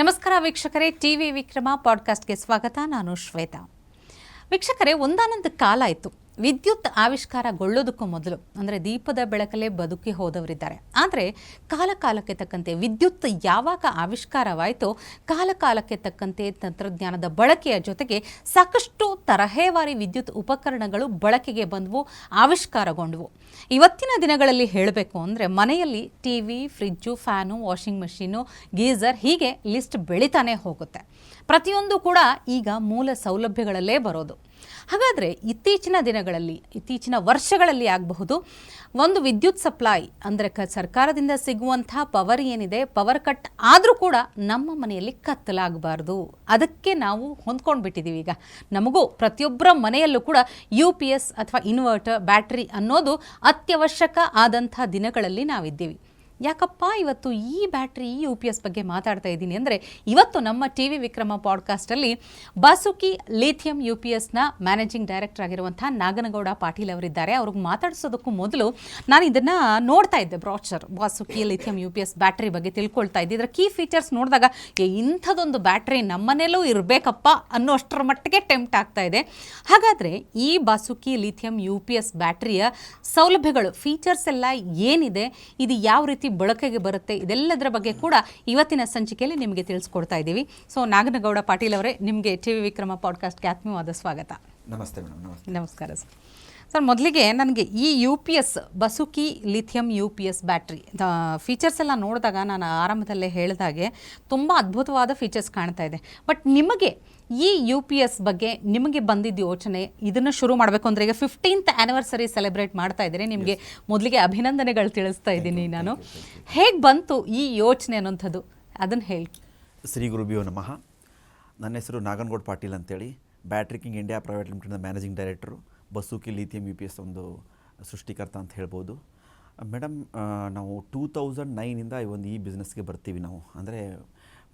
ನಮಸ್ಕಾರ ವೀಕ್ಷಕರೇ, ಟಿವಿ ವಿಕ್ರಮ ಪಾಡ್ಕಾಸ್ಟ್ಗೆ ಸ್ವಾಗತ. ನಾನು ಶ್ವೇತಾ. ವೀಕ್ಷಕರೇ, ಒಂದಾನೊಂದು ಕಾಲ ಇತ್ತು, ವಿದ್ಯುತ್ ಆವಿಷ್ಕಾರಗೊಳ್ಳೋದಕ್ಕೂ ಮೊದಲು ಅಂದರೆ ದೀಪದ ಬೆಳಕಲ್ಲೇ ಬದುಕಿ ಹೋದವರಿದ್ದಾರೆ. ಆದರೆ ಕಾಲಕ್ಕೆ ತಕ್ಕಂತೆ ವಿದ್ಯುತ್ ಯಾವಾಗ ಆವಿಷ್ಕಾರವಾಯಿತೋ ಕಾಲಕ್ಕೆ ತಕ್ಕಂತೆ ತಂತ್ರಜ್ಞಾನದ ಬಳಕೆಯ ಜೊತೆಗೆ ಸಾಕಷ್ಟು ತರಹೇವಾರಿ ವಿದ್ಯುತ್ ಉಪಕರಣಗಳು ಬಳಕೆಗೆ ಬಂದವು, ಆವಿಷ್ಕಾರಗೊಂಡವು. ಇವತ್ತಿನ ದಿನಗಳಲ್ಲಿ ಹೇಳಬೇಕು ಅಂದರೆ ಮನೆಯಲ್ಲಿ TV, fridge, fan, washing machine, geyser ಹೀಗೆ ಲಿಸ್ಟ್ ಬೆಳೀತಾನೆ ಹೋಗುತ್ತೆ. ಪ್ರತಿಯೊಂದು ಕೂಡ ಈಗ ಮೂಲ ಸೌಲಭ್ಯಗಳಲ್ಲೇ ಬರೋದು. ಹಾಗಾದರೆ ಇತ್ತೀಚಿನ ವರ್ಷಗಳಲ್ಲಿ ಆಗಬಹುದು ಒಂದು ವಿದ್ಯುತ್ ಸಪ್ಲೈ ಅಂದರೆ ಸರ್ಕಾರದಿಂದ ಸಿಗುವಂಥ ಪವರ್ ಏನಿದೆ, ಪವರ್ ಕಟ್ ಆದರೂ ಕೂಡ ನಮ್ಮ ಮನೆಯಲ್ಲಿ ಕತ್ತಲಾಗಬಾರ್ದು. ಅದಕ್ಕೆ ನಾವು ಹೊಂದ್ಕೊಂಡು ಬಿಟ್ಟಿದ್ದೀವಿ. ಈಗ ನಮಗೂ ಪ್ರತಿಯೊಬ್ಬರ ಮನೆಯಲ್ಲೂ ಕೂಡ UPS ಅಥವಾ ಇನ್ವರ್ಟರ್, ಬ್ಯಾಟ್ರಿ ಅನ್ನೋದು ಅತ್ಯವಶ್ಯಕ ಆದಂಥ ದಿನಗಳಲ್ಲಿ ನಾವಿದ್ದೀವಿ. ಯಾಕಪ್ಪ ಇವತ್ತು ಈ ಬ್ಯಾಟ್ರಿ, ಈ UPS ಬಗ್ಗೆ ಮಾತಾಡ್ತಾ ಇದ್ದೀನಿ ಅಂದರೆ, ಇವತ್ತು ನಮ್ಮ ಟಿವಿ ವಿಕ್ರಮ ಪಾಡ್ಕಾಸ್ಟಲ್ಲಿ ಬಾಸುಕಿ ಲಿಥಿಯಂ UPSನ ಮ್ಯಾನೇಜಿಂಗ್ ಡೈರೆಕ್ಟರ್ ಆಗಿರುವಂಥ ನಾಗನಗೌಡ ಪಾಟೀಲ್ ಅವರಿದ್ದಾರೆ. ಅವ್ರಿಗೆ ಮಾತಾಡಿಸೋದಕ್ಕೂ ಮೊದಲು ನಾನು ಇದನ್ನು ನೋಡ್ತಾ ಇದ್ದೆ, ಬ್ರಾಚರ್ ಬಾಸುಕಿ ಲಿಥಿಯಂ UPS ಬ್ಯಾಟ್ರಿ ಬಗ್ಗೆ ತಿಳ್ಕೊಳ್ತಾ ಇದ್ದೆ. ಇದರ ಕೀ ಫೀಚರ್ಸ್ ನೋಡಿದಾಗ ಇಂಥದ್ದೊಂದು ಬ್ಯಾಟ್ರಿ ನಮ್ಮನೇಲೂ ಇರಬೇಕಪ್ಪ ಅನ್ನೋ ಅಷ್ಟರ ಮಟ್ಟಿಗೆ ಟೆಂಪ್ಟ್ ಆಗ್ತಾ ಇದೆ. ಹಾಗಾದರೆ ಈ ಬಾಸುಕಿ ಲಿಥಿಯಂ UPS ಬ್ಯಾಟ್ರಿಯ ಸೌಲಭ್ಯಗಳು, ಫೀಚರ್ಸ್ ಎಲ್ಲ ಏನಿದೆ, ಇದು ಯಾವ ರೀತಿ ಬಳಕೆಗೆ ಬರುತ್ತೆ, ಇದೆಲ್ಲದರ ಬಗ್ಗೆ ಕೂಡ ಇವತ್ತಿನ ಸಂಚಿಕೆಯಲ್ಲಿ ನಿಮಗೆ ತಿಳಿಸ್ಕೊಡ್ತಾ ಇದ್ದೀವಿ. ಸೊ ನಾಗನಗೌಡ ಪಾಟೀಲ್ ಅವರೇ, ನಿಮಗೆ ಟಿವಿ ವಿಕ್ರಮ ಪಾಡ್ಕಾಸ್ಟ್ಗೆ ಆತ್ಮೀಯವಾದ ಸ್ವಾಗತ. ನಮಸ್ತೆ ಮೇಡಮ್. ನಮಸ್ಕಾರ ಸರ್. ಮೊದಲಿಗೆ ನನಗೆ ಈ UPS Basuki lithium UPS battery features ಎಲ್ಲ ನೋಡಿದಾಗ ನಾನು ಆರಂಭದಲ್ಲೇ ಹೇಳಿದಾಗೆ ತುಂಬ ಅದ್ಭುತವಾದ ಫೀಚರ್ಸ್ ಕಾಣ್ತಾ ಇದೆ. ಬಟ್ ನಿಮಗೆ ಈ UPS ಬಗ್ಗೆ ನಿಮಗೆ ಬಂದಿದ್ದ ಯೋಚನೆ, ಇದನ್ನು ಶುರು ಮಾಡಬೇಕು ಅಂದರೆ ಈಗ 15th ಆ್ಯನಿವರ್ಸರಿ ಸೆಲೆಬ್ರೇಟ್ ಮಾಡ್ತಾ ಇದ್ದೀರಿ. ನಿಮಗೆ ಮೊದಲಿಗೆ ಅಭಿನಂದನೆಗಳು ತಿಳಿಸ್ತಾ ಇದ್ದೀನಿ ನಾನು. ಹೇಗೆ ಬಂತು ಈ ಯೋಚನೆ ಅನ್ನೋಂಥದ್ದು, ಅದನ್ನು ಹೇಳಿ. ಶ್ರೀ ಗುರುಭ್ಯೋ ನಮಃ. ನನ್ನ ಹೆಸರು ನಾಗನಗೌಡ ಪಾಟೀಲ್ ಅಂತೇಳಿ, ಬ್ಯಾಟ್ರಿ ಕಿಂಗ್ ಇಂಡಿಯಾ ಪ್ರೈವೇಟ್ ಲಿಮಿಟೆಡ್ನ managing director, Basuki lithium UPS ಒಂದು ಸೃಷ್ಟಿಕರ್ತ ಅಂತ ಹೇಳ್ಬೋದು. ಮೇಡಮ್, ನಾವು 2009ಇಂದ ಈ ಬಿಸ್ನೆಸ್ಗೆ ಬರ್ತೀವಿ. ನಾವು ಅಂದರೆ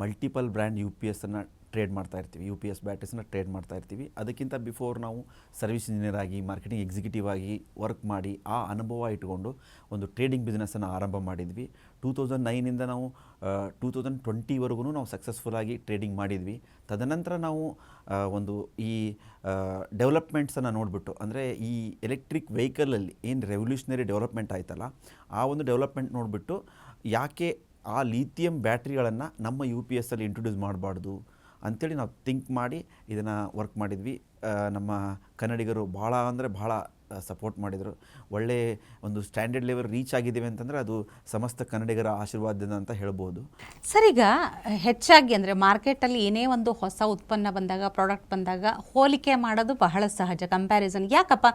ಮಲ್ಟಿಪಲ್ ಬ್ರ್ಯಾಂಡ್ UPSನ್ನು ಟ್ರೇಡ್ ಮಾಡ್ತಾ ಇರ್ತೀವಿ, UPS ಬ್ಯಾಟ್ರೀಸ್ನ ಟ್ರೇಡ್ ಮಾಡ್ತಾ ಇರ್ತೀವಿ. ಅದಕ್ಕಿಂತ ಬಿಫೋರ್ ನಾವು ಸರ್ವಿಸ್ ಇಂಜಿನಿಯರ್ ಆಗಿ, ಮಾರ್ಕೆಟಿಂಗ್ ಎಕ್ಸಿಕ್ಯೂಟಿವ್ ಆಗಿ ವರ್ಕ್ ಮಾಡಿ ಆ ಅನುಭವ ಇಟ್ಕೊಂಡು ಒಂದು ಟ್ರೇಡಿಂಗ್ ಬಿಸ್ನೆಸ್ಸನ್ನು ಆರಂಭ ಮಾಡಿದ್ವಿ. 2009ಇಂದ ನಾವು 2020ವರೆಗೂ ನಾವು ಸಕ್ಸಸ್ಫುಲ್ಲಾಗಿ ಟ್ರೇಡಿಂಗ್ ಮಾಡಿದ್ವಿ. ತದನಂತರ ನಾವು ಒಂದು ಈ ಡೆವಲಪ್ಮೆಂಟ್ಸನ್ನು ನೋಡಿಬಿಟ್ಟು, ಅಂದರೆ ಈ ಎಲೆಕ್ಟ್ರಿಕ್ ವೆಹಿಕಲಲ್ಲಿ ಏನು ರೆವಲ್ಯೂಷನರಿ ಡೆವಲಪ್ಮೆಂಟ್ ಆಯ್ತಲ್ಲ, ಆ ಒಂದು ಡೆವಲಪ್ಮೆಂಟ್ ನೋಡಿಬಿಟ್ಟು ಯಾಕೆ ಆ ಲಿಥಿಯಂ ಬ್ಯಾಟ್ರಿಗಳನ್ನು ನಮ್ಮ UPSಲ್ಲಿ ಇಂಟ್ರೊಡ್ಯೂಸ್ ಮಾಡಬಾರ್ದು ಅಂಥೇಳಿ ನಾವು ಥಿಂಕ್ ಮಾಡಿ ಇದನ್ನು ವರ್ಕ್ ಮಾಡಿದ್ವಿ. ನಮ್ಮ ಕನ್ನಡಿಗರು ಭಾಳ ಅಂದರೆ ಭಾಳ ಸಪೋರ್ಟ್ ಮಾಡಿದರು. ಒಳ್ಳೆಯ ಒಂದು ಸ್ಟ್ಯಾಂಡರ್ಡ್ ಲೆವೆಲ್ ರೀಚ್ ಆಗಿದ್ದೀವಿ ಅಂತಂದರೆ ಅದು ಸಮಸ್ತ ಕನ್ನಡಿಗರ ಆಶೀರ್ವಾದದಿಂದ ಅಂತ ಹೇಳ್ಬೋದು. ಸರ್, ಈಗ ಹೆಚ್ಚಾಗಿ ಅಂದರೆ ಮಾರ್ಕೆಟಲ್ಲಿ ಏನೇ ಒಂದು ಹೊಸ ಉತ್ಪನ್ನ ಬಂದಾಗ, ಪ್ರಾಡಕ್ಟ್ ಬಂದಾಗ ಹೋಲಿಕೆ ಮಾಡೋದು ಬಹಳ ಸಹಜ, ಕಂಪ್ಯಾರಿಸನ್. ಯಾಕಪ್ಪ,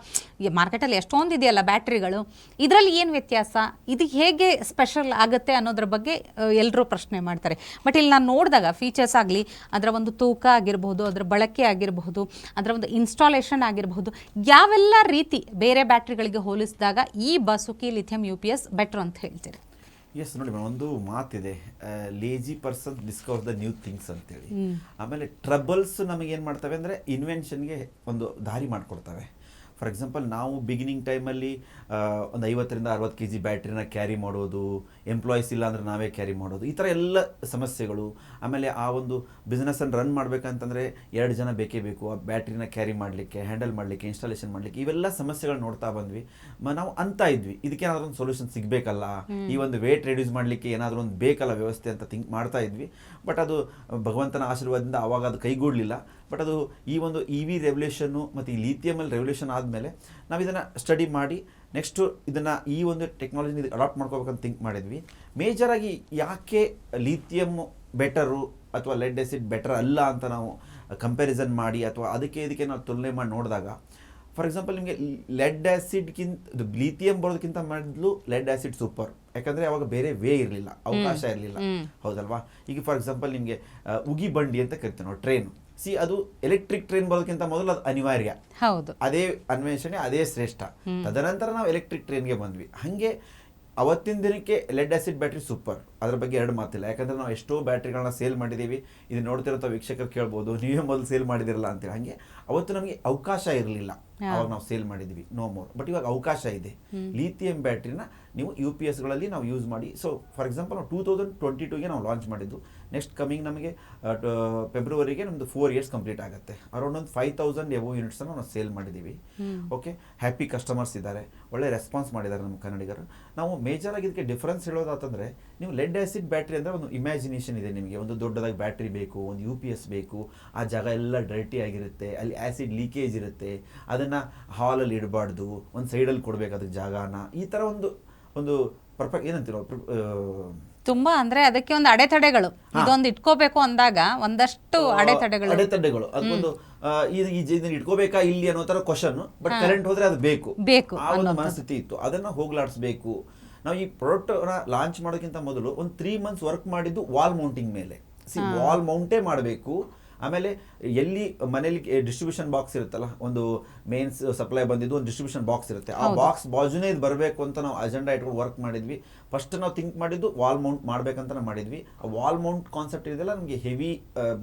ಮಾರ್ಕೆಟಲ್ಲಿ ಎಷ್ಟೊಂದು ಇದೆಯಲ್ಲ ಬ್ಯಾಟ್ರಿಗಳು, ಇದರಲ್ಲಿ ಏನು ವ್ಯತ್ಯಾಸ, ಇದು ಹೇಗೆ ಸ್ಪೆಷಲ್ ಆಗುತ್ತೆ ಅನ್ನೋದ್ರ ಬಗ್ಗೆ ಎಲ್ಲರೂ ಪ್ರಶ್ನೆ ಮಾಡ್ತಾರೆ. ಬಟ್ ಇಲ್ಲಿ ನಾನು ನೋಡಿದಾಗ ಫೀಚರ್ಸ್ ಆಗಲಿ, ಅದರ ಒಂದು ತೂಕ ಆಗಿರಬಹುದು, ಅದರ ಬಳಕೆ ಆಗಿರಬಹುದು, ಅದರ ಒಂದು ಇನ್ಸ್ಟಾಲೇಷನ್ ಆಗಿರಬಹುದು, ಯಾವೆಲ್ಲ ರೀತಿ ಬೇರೆ ಬ್ಯಾಟ್ರಿಗಳಿಗೆ ಹೋಲಿಸಿದಾಗ ಈ ಬಾಸುಕಿ ಲಿಥಿಯಂ UPS ಬೆಟರ್ ಅಂತ ಹೇಳ್ತೀರಿ? ಎಸ್, ನೋಡಿ ಮೇಡಮ್, ಒಂದು ಮಾತಿದೆ, lazy person Discover the new things ಅಂತೇಳಿ. ಆಮೇಲೆ ಟ್ರಬಲ್ಸ್ ನಮಗೇನು ಮಾಡ್ತವೆ ಅಂದರೆ ಇನ್ವೆನ್ಷನ್ಗೆ ಒಂದು ದಾರಿ ಮಾಡಿಕೊಡ್ತವೆ. ಫಾರ್ ಎಕ್ಸಾಂಪಲ್, ನಾವು ಬಿಗಿನಿಂಗ್ ಟೈಮಲ್ಲಿ ಒಂದು 50ರಿಂದ 60 kg ಬ್ಯಾಟ್ರಿನ ಕ್ಯಾರಿ ಮಾಡೋದು, ಎಂಪ್ಲಾಯೀಸ್ ಇಲ್ಲ ಅಂದರೆ ನಾವೇ ಕ್ಯಾರಿ ಮಾಡೋದು, ಈ ಥರ ಎಲ್ಲ ಸಮಸ್ಯೆಗಳು. ಆಮೇಲೆ ಆ ಒಂದು ಬಿಸ್ನೆಸ್ಸನ್ನು ರನ್ ಮಾಡಬೇಕಂತಂದರೆ 2 ಜನ ಬೇಕೇ ಬೇಕು ಆ ಬ್ಯಾಟ್ರಿನ ಕ್ಯಾರಿ ಮಾಡಲಿಕ್ಕೆ, ಹ್ಯಾಂಡಲ್ ಮಾಡಲಿಕ್ಕೆ, ಇನ್ಸ್ಟಾಲೇಷನ್ ಮಾಡಲಿಕ್ಕೆ. ಇವೆಲ್ಲ ಸಮಸ್ಯೆಗಳು ನೋಡ್ತಾ ಬಂದ್ವಿ. ನಾವು ಅಂತ ಇದ್ವಿ, ಇದಕ್ಕೆ ಏನಾದರೂ ಒಂದು ಸೊಲ್ಯೂಷನ್ ಸಿಗಬೇಕಲ್ಲ, ಈ ಒಂದು ವೇಟ್ ರೆಡ್ಯೂಸ್ ಮಾಡಲಿಕ್ಕೆ ಏನಾದರೂ ಒಂದು ಬೇಕಲ್ಲ ವ್ಯವಸ್ಥೆ ಅಂತ ಥಿಂಕ್ ಮಾಡ್ತಾ ಇದ್ವಿ. ಬಟ್ ಅದು ಭಗವಂತನ ಆಶೀರ್ವಾದದಿಂದ ಆವಾಗ ಅದು ಕೈಗೂಡಲಿಲ್ಲ. ಬಟ್ ಅದು ಈ ಒಂದು EV ರೆವಲ್ಯೂಷನ್ನು ಮತ್ತು ಈ ಲಿಥಿಯಮಲ್ಲಿ ರೆವಲ್ಯೂಷನ್ ಆದಮೇಲೆ ನಾವು ಇದನ್ನು ಸ್ಟಡಿ ಮಾಡಿ ನೆಕ್ಸ್ಟು ಇದನ್ನು ಈ ಒಂದು ಟೆಕ್ನಾಲಜಿನ ಅಡಾಪ್ಟ್ ಮಾಡ್ಕೋಬೇಕಂತ ಥಿಂಕ್ ಮಾಡಿದ್ವಿ. ಮೇಜರಾಗಿ ಯಾಕೆ ಲಿಥಿಯಮ್ ಬೆಟರು ಅಥವಾ ಲೆಡ್ ಆ್ಯಸಿಡ್ ಬೆಟರ್ ಅಲ್ಲ ಅಂತ ನಾವು ಕಂಪ್ಯಾರಿಸನ್ ಮಾಡಿ ಅಥವಾ ಇದಕ್ಕೆ ನಾವು ತುಲನೆ ಮಾಡಿ ನೋಡಿದಾಗ, ಫಾರ್ ಎಕ್ಸಾಂಪಲ್, ನಿಮಗೆ ಲೆಡ್ ಆ್ಯಸಿಡ್ಗಿಂತ ಲಿಥಿಯಂ ಬರೋದಕ್ಕಿಂತ ಮೊದಲು ಲೆಡ್ ಆ್ಯಸಿಡ್ ಸೂಪರ್. ಯಾಕಂದರೆ ಅವಾಗ ಬೇರೆ ವೇ ಇರಲಿಲ್ಲ, ಅವಕಾಶ ಇರಲಿಲ್ಲ, ಹೌದಲ್ವಾ? ಈಗ ಫಾರ್ ಎಕ್ಸಾಂಪಲ್ ನಿಮಗೆ ಉಗಿ ಬಂಡಿ ಅಂತ ಕರಿತೀವಿ ನಾವು, ಟ್ರೈನ್. ಅದು ಎಲೆಕ್ಟ್ರಿಕ್ ಟ್ರೈನ್ ಬರೋದಕ್ಕಿಂತ ಮೊದಲು ಅದು ಅನಿವಾರ್ಯ, ಹೌದು, ಅದೇ ಅನ್ವೇಷಣೆ, ಅದೇ ಶ್ರೇಷ್ಠ. ತದನಂತರ ನಾವು ಎಲೆಕ್ಟ್ರಿಕ್ ಟ್ರೈನ್ಗೆ ಬಂದ್ವಿ. ಹಾಗೆ ಅವತ್ತಿನ ದಿನಕ್ಕೆ ಲೆಡ್ ಆ್ಯಸಿಡ್ ಬ್ಯಾಟ್ರಿ ಸೂಪರ್, ಅದ್ರ ಬಗ್ಗೆ ಎರಡು ಮಾತಿಲ್ಲ. ಯಾಕಂದರೆ ನಾವು ಎಷ್ಟೋ ಬ್ಯಾಟ್ರಿಗಳನ್ನ ಸೇಲ್ ಮಾಡಿದ್ದೀವಿ. ಇದು ನೋಡ್ತಿರೋ ವೀಕ್ಷಕರು ಕೇಳ್ಬೋದು, ನೀವೇ ಮೊದಲು ಸೇಲ್ ಮಾಡಿದಿರಲ್ಲ ಅಂತೇಳಿ. ಹಾಗೆ ಅವತ್ತು ನಮಗೆ ಅವಕಾಶ ಇರಲಿಲ್ಲ, ಅವಾಗ ನಾವು ಸೇಲ್ ಮಾಡಿದ್ವಿ, ನೋ ಮೋರ್. ಬಟ್ ಇವಾಗ ಅವಕಾಶ ಇದೆ. ಲಿಥಿಯಂ ಬ್ಯಾಟ್ರಿನ ನೀವು UPSಗಳಲ್ಲಿ ನಾವು ಯೂಸ್ ಮಾಡಿ. ಸೊ ಫಾರ್ ಎಕ್ಸಾಂಪಲ್, ನಾವು 2022ಗೆ ನಾವು ಲಾಂಚ್ ಮಾಡಿದ್ದು. ನೆಕ್ಸ್ಟ್ ಕಮಿಂಗ್ ನಮಗೆ ಫೆಬ್ರವರಿಗೆ ನಮ್ಮದು 4 years ಕಂಪ್ಲೀಟ್ ಆಗುತ್ತೆ. ಅರೌಂಡ್ ಒಂದು 5,000 ಎಬೋ ಯೂನಿಟ್ಸನ್ನು ನಾವು ಸೇಲ್ ಮಾಡಿದ್ದೀವಿ. ಓಕೆ, ಹ್ಯಾಪಿ ಕಸ್ಟಮರ್ಸ್ ಇದ್ದಾರೆ, ಒಳ್ಳೆ ರೆಸ್ಪಾನ್ಸ್ ಮಾಡಿದ್ದಾರೆ ನಮ್ಮ ಕನ್ನಡಿಗರು. ನಾವು ಮೇಜರಾಗಿ ಇದಕ್ಕೆ ಡಿಫ್ರೆನ್ಸ್ ಹೇಳೋದಾತಂದರೆ, ನೀವು ಲೆಡ್ ಆ್ಯಸಿಡ್ ಬ್ಯಾಟ್ರಿ ಅಂದರೆ ಒಂದು ಇಮ್ಯಾಜಿನೇಷನ್ ಇದೆ ನಿಮಗೆ. ಒಂದು ದೊಡ್ಡದಾಗಿ ಬ್ಯಾಟ್ರಿ ಬೇಕು, ಒಂದು UPS ಬೇಕು, ಆ ಜಾಗ ಎಲ್ಲ ಡರ್ಟಿ ಆಗಿರುತ್ತೆ, ಅಲ್ಲಿ ಆ್ಯಸಿಡ್ ಲೀಕೇಜ್ ಇರುತ್ತೆ, ಅದನ್ನು ಹಾಲಲ್ಲಿ ಇಡಬಾರ್ದು, ಒಂದು ಸೈಡಲ್ಲಿ ಕೊಡಬೇಕು ಅದಕ್ಕೆ ಜಾಗನ. ಈ ಥರ ಒಂದು ಪರ್ಫೆಕ್ಟ್ ಏನಂತೀರೋ ತುಂಬಾ ಅಂದ್ರೆ ಅದಕ್ಕೆ ಒಂದು ಅಡೆತಡೆಗಳು, ಇದೊಂದು ಇಟ್ಕೋಬೇಕು ಅಂದಾಗ ಒಂದಷ್ಟು ಅಡೆತಡೆಗಳು ಅದಕ್ಕೊಂದು ಇದನ್ನ ಇಟ್ಕೋಬೇಕಾ ಇಲ್ಲಿ ಅನ್ನೋ ತರ ಕ್ವಶನ್. ಬಟ್ ಕರೆಂಟ್ ಹೋದ್ರೆ ಅದು ಬೇಕು ಆ ಒಂದು ಮನಸ್ಥಿತಿ ಇತ್ತು, ಅದನ್ನ ಹೋಗ್ಲಾಡಿಸ್ಬೇಕು. ನಾವು ಈ ಪ್ರಾಡಕ್ಟ್ ಲಾಂಚ್ ಮಾಡೋಕ್ಕಿಂತ ಮೊದಲು ಒಂದು 3 months ವರ್ಕ್ ಮಾಡಿದ್ದು ವಾಲ್ ಮೌಂಟಿಂಗ್ ಮೇಲೆ. ವಾಲ್ ಮೌಂಟೇ ಮಾಡಬೇಕು. ಆಮೇಲೆ ಎಲ್ಲಿ ಮನೇಲಿ ಡಿಸ್ಟ್ರಿಬ್ಯೂಷನ್ ಬಾಕ್ಸ್ ಇರುತ್ತಲ್ಲ, ಒಂದು ಮೇನ್ಸ್ ಸಪ್ಲೈ ಬಂದಿದ್ದು ಒಂದು ಡಿಸ್ಟ್ರಿಬ್ಯೂಷನ್ ಬಾಕ್ಸ್ ಇರುತ್ತೆ, ಆ ಬಾಕ್ಸ್ ಬಾಜುನೇ ಇದು ಬರಬೇಕು ಅಂತ ನಾವು ಅಜೆಂಡಾ ಇಟ್ಕೊಂಡು ವರ್ಕ್ ಮಾಡಿದ್ವಿ. ಫಸ್ಟ್ ನಾವು ಥಿಂಕ್ ಮಾಡಿದ್ದು ವಾಲ್ ಮೌಂಟ್ ಮಾಡ್ಬೇಕಂತ ನಾವು ಮಾಡಿದ್ವಿ. ಆ ವಾಲ್ ಮೌಂಟ್ ಕಾನ್ಸೆಪ್ಟ್ ಇದೆಲ್ಲ ನಮಗೆ ಹೆವಿ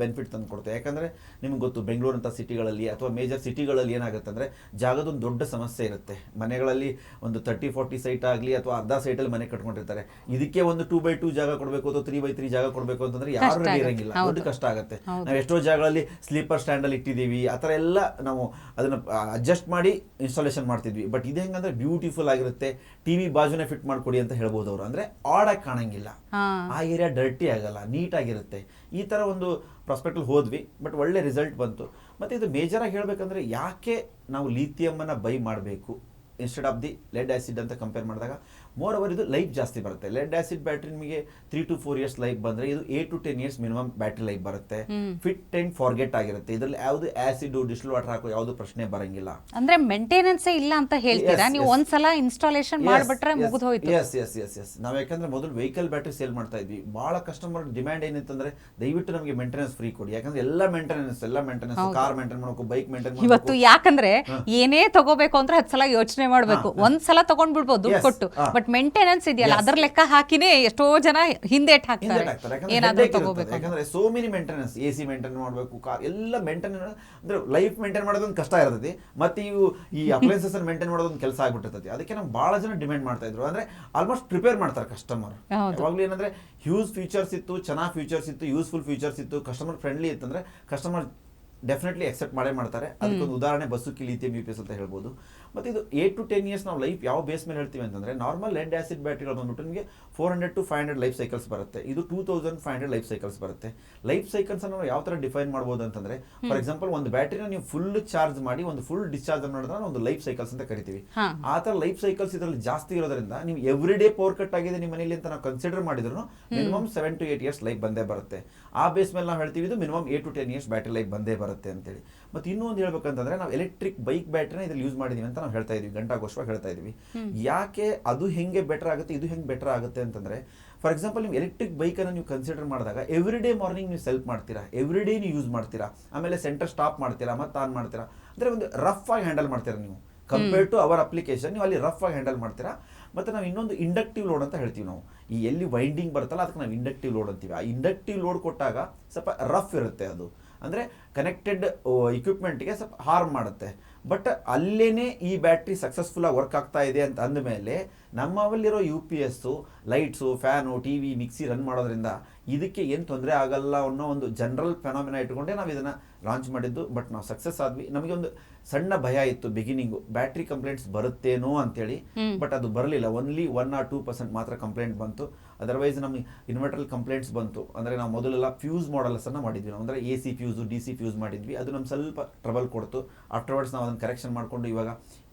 ಬೆನಿಫಿಟ್ ತಂದು ಕೊಡುತ್ತೆ. ಯಾಕಂದರೆ ನಿಮ್ಗೆ ಗೊತ್ತು, ಬೆಂಗಳೂರು ಅಂತ ಸಿಟಿಗಳಲ್ಲಿ ಅಥವಾ ಮೇಜರ್ ಸಿಟಿಗಳಲ್ಲಿ ಏನಾಗುತ್ತೆ ಅಂದರೆ ಜಾಗದೊಂದು ದೊಡ್ಡ ಸಮಸ್ಯೆ ಇರುತ್ತೆ. ಮನೆಗಳಲ್ಲಿ ಒಂದು 30-40 ಸೈಟ್ ಆಗಲಿ ಅಥವಾ ಅರ್ಧ ಸೈಟಲ್ಲಿ ಮನೆ ಕಟ್ಕೊಂಡಿರ್ತಾರೆ. ಇದಕ್ಕೆ ಒಂದು 2x2 ಜಾಗ ಕೊಡಬೇಕು ಅಥವಾ 3x3 ಜಾಗ ಕೊಡಬೇಕು ಅಂತಂದ್ರೆ ಯಾರು ರೆಡಿ ಇರಂಗಿಲ್ಲ, ದೊಡ್ಡ ಕಷ್ಟ ಆಗುತ್ತೆ. ನಾವು ಎಷ್ಟೋ ಜಾಗಗಳಲ್ಲಿ ಸ್ಲೀಪರ್ ಸ್ಟ್ಯಾಂಡಲ್ಲಿ ಇಟ್ಟಿದ್ದೀವಿ, ಆ ಥರ ಎಲ್ಲ ನಾವು ಅದನ್ನು ಅಡ್ಜಸ್ಟ್ ಮಾಡಿ ಇನ್ಸ್ಟಾಲೇಷನ್ ಮಾಡ್ತಿದ್ವಿ. ಬಟ್ ಇದು ಹೆಂಗಂದ್ರೆ ಬ್ಯೂಟಿಫುಲ್ ಆಗಿರುತ್ತೆ. TV ಬಾಜುನೇ ಫಿಟ್ ಮಾಡ್ಕೊಡಿ ಅಂತ ಹೇಳ್ಬೋದು ಅವರು, ಅಂದ್ರೆ ಆಡಾಗಿ ಕಾಣಂಗಿಲ್ಲ, ಆ ಏರಿಯಾ ಡರ್ಟಿ ಆಗಲ್ಲ, ನೀಟಾಗಿರುತ್ತೆ. ಈ ಥರ ಒಂದು ಪ್ರಾಸ್ಪೆಕ್ಟಲ್ಲಿ ಹೋದ್ವಿ, ಬಟ್ ಒಳ್ಳೆ ರಿಸಲ್ಟ್ ಬಂತು. ಮತ್ತು ಇದು ಮೇಜರಾಗಿ ಹೇಳಬೇಕಂದ್ರೆ ಯಾಕೆ ನಾವು ಲಿಥಿಯಮನ್ನು ಬೈ ಮಾಡಬೇಕು instead of the LED acid ಅಂತ ಕಂಪೇರ್ ಮಾಡಿದಾಗ, ಮೋರ್ ಓವರ್ ಇದು ಲೈಫ್ ಜಾಸ್ತಿ ಬರುತ್ತೆ. ಲೆಡ್ ಆ್ಯಸಿಡ್ ಬ್ಯಾಟ್ರಿ ನಿಮಗೆ 3 to 4 years ಲೈಫ್ ಬಂದರೆ, ಇದು 8 to 10 years minimum battery life ಬರುತ್ತೆ. ಫಿಟ್ ಅಂಡ್ ಫಾರ್ಗೆಟ್ ಆಗಿರುತ್ತೆ. ಇದರಲ್ಲಿ ಯಾವುದು ಆ್ಯಸಿಡ್ ಡಿಸ್ಟಿಲ್ ವಾಟರ್ ಹಾಕೋ ಯಾವುದು ಪ್ರಶ್ನೆ ಬರಂಗಿಲ್ಲ. ಅಂದ್ರೆ ಮೇಂಟೆನೆನ್ಸ್ ಇಲ್ಲ ಅಂತ ಹೇಳ್ತೀರಾ ನೀವು? ಒಂದ್ಸಲ ಇನ್ಸ್ಟಾಲೇಷನ್ ಮಾಡಿಬಿಟ್ರೆ ಮುಗಿದು ಹೋಯ್ತು. ಎಸ್ ನಾವು ಯಾಕಂದ್ರೆ ಮೊದಲು ವೆಹಿಕಲ್ ಬ್ಯಾಟ್ರಿ ಸೇಲ್ ಮಾಡ್ತಾ ಇದ್ವಿ. ಬಹಳ ಕಸ್ಟಮರ್ ಡಿಮ್ಯಾಂಡ್ ಏನಿತ್ತಂದ್ರೆ, ದಯವಿಟ್ಟು ನಮಗೆ ಮೇಂಟೆನೆನ್ಸ್ ಫ್ರೀ ಕೊಡಿ. ಯಾಕಂದ್ರೆ ಎಲ್ಲ ಮೇಂಟೆನೆನ್ಸ್ ಕಾರ್ ಮೇಂಟೈನ್ ಮಾಡಬೇಕು, ಬೈಕ್ ಮೇಂಟೈನ್ ಮಾಡಬೇಕು. ಇವತ್ತು ಯಾಕಂದ್ರೆ ಏನೇ ತಗೋಬೇಕು ಅಂದ್ರೆ 10 ಸಲ ಯೋಚನೆ ಮಾಡ್ಬೇಕು. ಒಂದ್ಸಲ ತಗೊಂಡ್ಬಿಡ್ಬೋದು ದುಡ್ಡು ಕೊಟ್ಟು, ಬಟ್ ಮೇಂಟೆನೆನ್ಸ್ ಇದೆಯಲ್ಲ ಅದರ ಲೆಕ್ಕ ಹಾಕಿನೇ ಎಷ್ಟೋ ಜನ ಹಿಂದೇಟ್ ಹಾಕ್ತಾರೆ ಏನಾದ್ರೂ ತಗೋಬೇಕು. ಯಾಕಂದ್ರೆ so many maintenance, AC maintain ಮಾಡಬೇಕು, ಕಾರ್ ಎಲ್ಲ ಮೇಂಟೈನ್ ಅಂದ್ರೆ ಲೈಫ್ ಮೇಂಟೈನ್ ಮಾಡೋದೊಂದು ಕಷ್ಟ ಇರ್ತೈತಿ. ಮತ್ತೆ ಇವು ಈ ಅಪ್ಲೈನ್ಸಸ್ ಮೇಂಟೈನ್ ಮಾಡೋದೊಂದು ಕೆಲಸ ಆಗ್ಬಿಟ್ಟಿರ್ತೈತಿ. ಅದಕ್ಕೆ ನಾವು ಬಹಳ ಜನ ಡಿಮ್ಯಾಂಡ್ ಮಾಡ್ತಾ ಇದ್ರು. ಅಂದ್ರೆ ಆಲ್ಮೋಸ್ಟ್ ಪ್ರಿಪೇರ್ ಮಾಡ್ತಾರೆ ಕಸ್ಟಮರ್. ಯಾವಾಗ್ಲೂ ಏನಂದ್ರೆ ಹ್ಯೂಜ್ ಫೀಚರ್ಸ್ ಇತ್ತು, ಚೆನ್ನಾಗಿ ಫೀಚರ್ಸ್ ಇತ್ತು, ಯೂಸ್ಫುಲ್ ಫೀಚರ್ಸ್ ಇತ್ತು, ಕಸ್ಟಮರ್ ಫ್ರೆಂಡ್ಲಿ ಇತ್ತಂದ್ರೆ ಕಸ್ಟಮರ್ ಡೆಫಿನೆಟ್ಲಿ ಎಕ್ಸೆಪ್ಟ್ ಮಾಡೇ ಮಾಡ್ತಾರೆ. ಅದಕ್ಕೊಂದು ಉದಾಹರಣೆ ಬಸುಕಿ ಲಿಥಿಯಂ UPS ಅಂತ ಹೇಳ್ಬೋದು. ಮತ್ತು ಇದು 8 to 10 years ನಾವು ಲೈಫ್ ಯಾವ ಬೇಸ್ ಮೇಲೆ ಹೇಳ್ತೀವಿ ಅಂತಂದರೆ, ನಾರ್ಮಲ್ ಲೆಡ್ ಆ್ಯಸಿಡ್ ಬ್ಯಾಟ್ರಿಗಳು ಬಂದ್ಬಿಟ್ಟು ನಿಮಗೆ 400 to 500 ಲೈಫ್ ಸೈಕಲ್ಸ್ ಬರುತ್ತೆ. ಇದು 2500 ಲೈಫ್ ಸೈಕಲ್ಸ್ ಬರುತ್ತೆ. ಲೈಫ್ ಸೈಕಲ್ಸ್ ನಾವು ಯಾವ ಥರ ಡಿಫೈನ್ ಮಾಡ್ಬೋದು ಅಂತಂದರೆ, ಫಾರ್ ಎಕ್ಸಾಂಪಲ್ ಒಂದು ಬ್ಯಾಟ್ರಿನ ನೀವು ಫುಲ್ ಚಾರ್ಜ್ ಮಾಡಿ ಒಂದು ಫುಲ್ ಡಿಸ್ಚಾರ್ಜ್ ಮಾಡಿದ್ರೆ ಒಂದು ಲೈಫ್ ಸೈಕಲ್ಸ್ ಅಂತ ಕರಿತೀವಿ. ಆ ಥರ ಲೈಫ್ ಸೈಕಲ್ಸ್ ಇದರಲ್ಲಿ ಜಾಸ್ತಿ ಇರೋದ್ರಿಂದ ನೀವು ಎವ್ರಿ ಡೇ ಪವರ್ ಕಟ್ ಆಗಿದೆ ನಿಮ್ಮ ಮನೆಯಲ್ಲಿ ಅಂತ ನಾವು ಕನ್ಸಿಡರ್ ಮಾಡಿದ್ರು ಮಿನಿಮಮ್ 7 to 8 years ಲೈಫ್ ಬಂದೇ ಬರುತ್ತೆ. ಆ ಬೇಸ್ ಮೇಲೆ ನಾವು ಹೇಳ್ತೀವಿ ಇದು minimum 8 to 10 years battery life ಬಂದೇ ಬರುತ್ತೆ ಅಂತೇಳಿ. ಮತ್ತು ಇನ್ನೂ ಒಂದು ಹೇಳ್ಬೇಕಂತಂದ್ರೆ, ನಾವು ಎಲೆಕ್ಟ್ರಿಕ್ ಬೈಕ್ ಬ್ಯಾಟ್ರಿನ ಇದ್ರಲ್ಲಿ ಯೂಸ್ ಮಾಡಿದೀವಿ ಅಂತ ನಾವು ಹೇಳ್ತಾ ಇದೀವಿ, ಗಂಟಾಗೋಷ್ಠವಾಗಿ ಹೇಳ್ತಾ ಇದೀವಿ. ಯಾಕೆ ಅದು ಹೆಂಗೆ ಬೆಟರ್ ಆಗುತ್ತೆ, ಇದು ಹೆಂಗೆ ಬೆಟರ್ ಆಗುತ್ತೆ ಅಂತಂದ್ರೆ, ಫಾರ್ ಎಕ್ಸಾಂಪಲ್ ನೀವು ಎಲೆಕ್ಟ್ರಿಕ್ ಬೈಕನ್ನು ನೀವು ಕನ್ಸಿಡರ್ ಮಾಡಿದಾಗ ಎವ್ರಿ ಡೇ ಮಾರ್ನಿಂಗ್ ನೀವು ಸೆಲ್ಫ್ ಮಾಡ್ತೀರಾ, ಎವ್ರಿ ಡೇ ನೀವು ಯೂಸ್ ಮಾಡ್ತೀರಾ, ಆಮೇಲೆ ಸೆಂಟರ್ ಸ್ಟಾಪ್ ಮಾಡ್ತೀರಾ, ಮತ್ತೆ ಆನ್ ಮಾಡ್ತೀರಾ. ಅಂದರೆ ಒಂದು ರಫ್ ಆಗಿ ಹ್ಯಾಂಡಲ್ ಮಾಡ್ತೀರಾ ನೀವು ಕಂಪೇರ್ ಟು ಅವರ್ ಅಪ್ಲಿಕೇಶನ್. ನೀವು ಅಲ್ಲಿ ರಫ್ ಆಗಿ ಹ್ಯಾಂಡಲ್ ಮಾಡ್ತೀರಾ. ಮತ್ತು ನಾವು ಇನ್ನೊಂದು ಇಂಡಕ್ಟಿವ್ ಲೋಡ್ ಅಂತ ಹೇಳ್ತೀವಿ. ನಾವು ಈ ಎಲ್ಲಿ ವೈಂಡಿಂಗ್ ಬರುತ್ತಲ್ಲ ಅದಕ್ಕೆ ನಾವು ಇಂಡಕ್ಟಿವ್ ಲೋಡ್ ಅಂತೀವಿ. ಆ ಇಂಡಕ್ಟಿವ್ ಲೋಡ್ ಕೊಟ್ಟಾಗ ಸ್ವಲ್ಪ ರಫ್ ಇರುತ್ತೆ ಅದು, ಅಂದರೆ ಕನೆಕ್ಟೆಡ್ ಇಕ್ವಿಪ್ಮೆಂಟ್ಗೆ ಸ್ವಲ್ಪ ಹಾರ್ಮ್ ಮಾಡುತ್ತೆ. ಬಟ್ ಅಲ್ಲೇನೆ ಈ ಬ್ಯಾಟ್ರಿ ಸಕ್ಸಸ್ಫುಲ್ಲಾಗಿ ವರ್ಕ್ ಆಗ್ತಾ ಇದೆ ಅಂತ ಅಂದಮೇಲೆ ನಮ್ಮಲ್ಲಿರೋ UPS lights, fan, TV, mixie run ಮಾಡೋದ್ರಿಂದ ಇದಕ್ಕೆ ಏನು ತೊಂದರೆ ಆಗಲ್ಲ ಅನ್ನೋ ಒಂದು ಜನರಲ್ ಫೆನಾಮಿನಾ ಇಟ್ಕೊಂಡೇ ನಾವು ಇದನ್ನು ಲಾಂಚ್ ಮಾಡಿದ್ದು. ಬಟ್ ನಾವು ಸಕ್ಸಸ್ ಆದ್ವಿ. ನಮಗೆ ಒಂದು ಸಣ್ಣ ಭಯ ಇತ್ತು ಬಿಗಿನಿಂಗು, ಬ್ಯಾಟ್ರಿ ಕಂಪ್ಲೇಂಟ್ಸ್ ಬರುತ್ತೇನೋ ಅಂತೇಳಿ. ಬಟ್ ಅದು ಬರಲಿಲ್ಲ. ಓನ್ಲಿ 1 or 2% ಮಾತ್ರ ಕಂಪ್ಲೇಂಟ್ ಬಂತು. ಅದರ್ವೈಸ್ ನಮಗೆ ಇನ್ವರ್ಟರ್ ಕಂಪ್ಲೇಂಟ್ಸ್ ಬಂತು. ಅಂದರೆ ನಾವು ಮೊದಲೆಲ್ಲ ಫ್ಯೂಸ್ ಮಾಡಲ್ಸನ್ನು ಮಾಡಿದ್ವಿ ನಾವು, ಅಂದರೆ AC ಫ್ಯೂಸು, DC ಫ್ಯೂಸ್ ಮಾಡಿದ್ವಿ. ಅದು ನಮ್ಗೆ ಸ್ವಲ್ಪ ಟ್ರಬಲ್ ಕೊಡ್ತು. ಆಫ್ಟರ್ವರ್ಡ್ಸ್ ನಾವು ಅದನ್ನು ಕರೆಕ್ಷನ್ ಮಾಡಿಕೊಂಡು ಇವಾಗ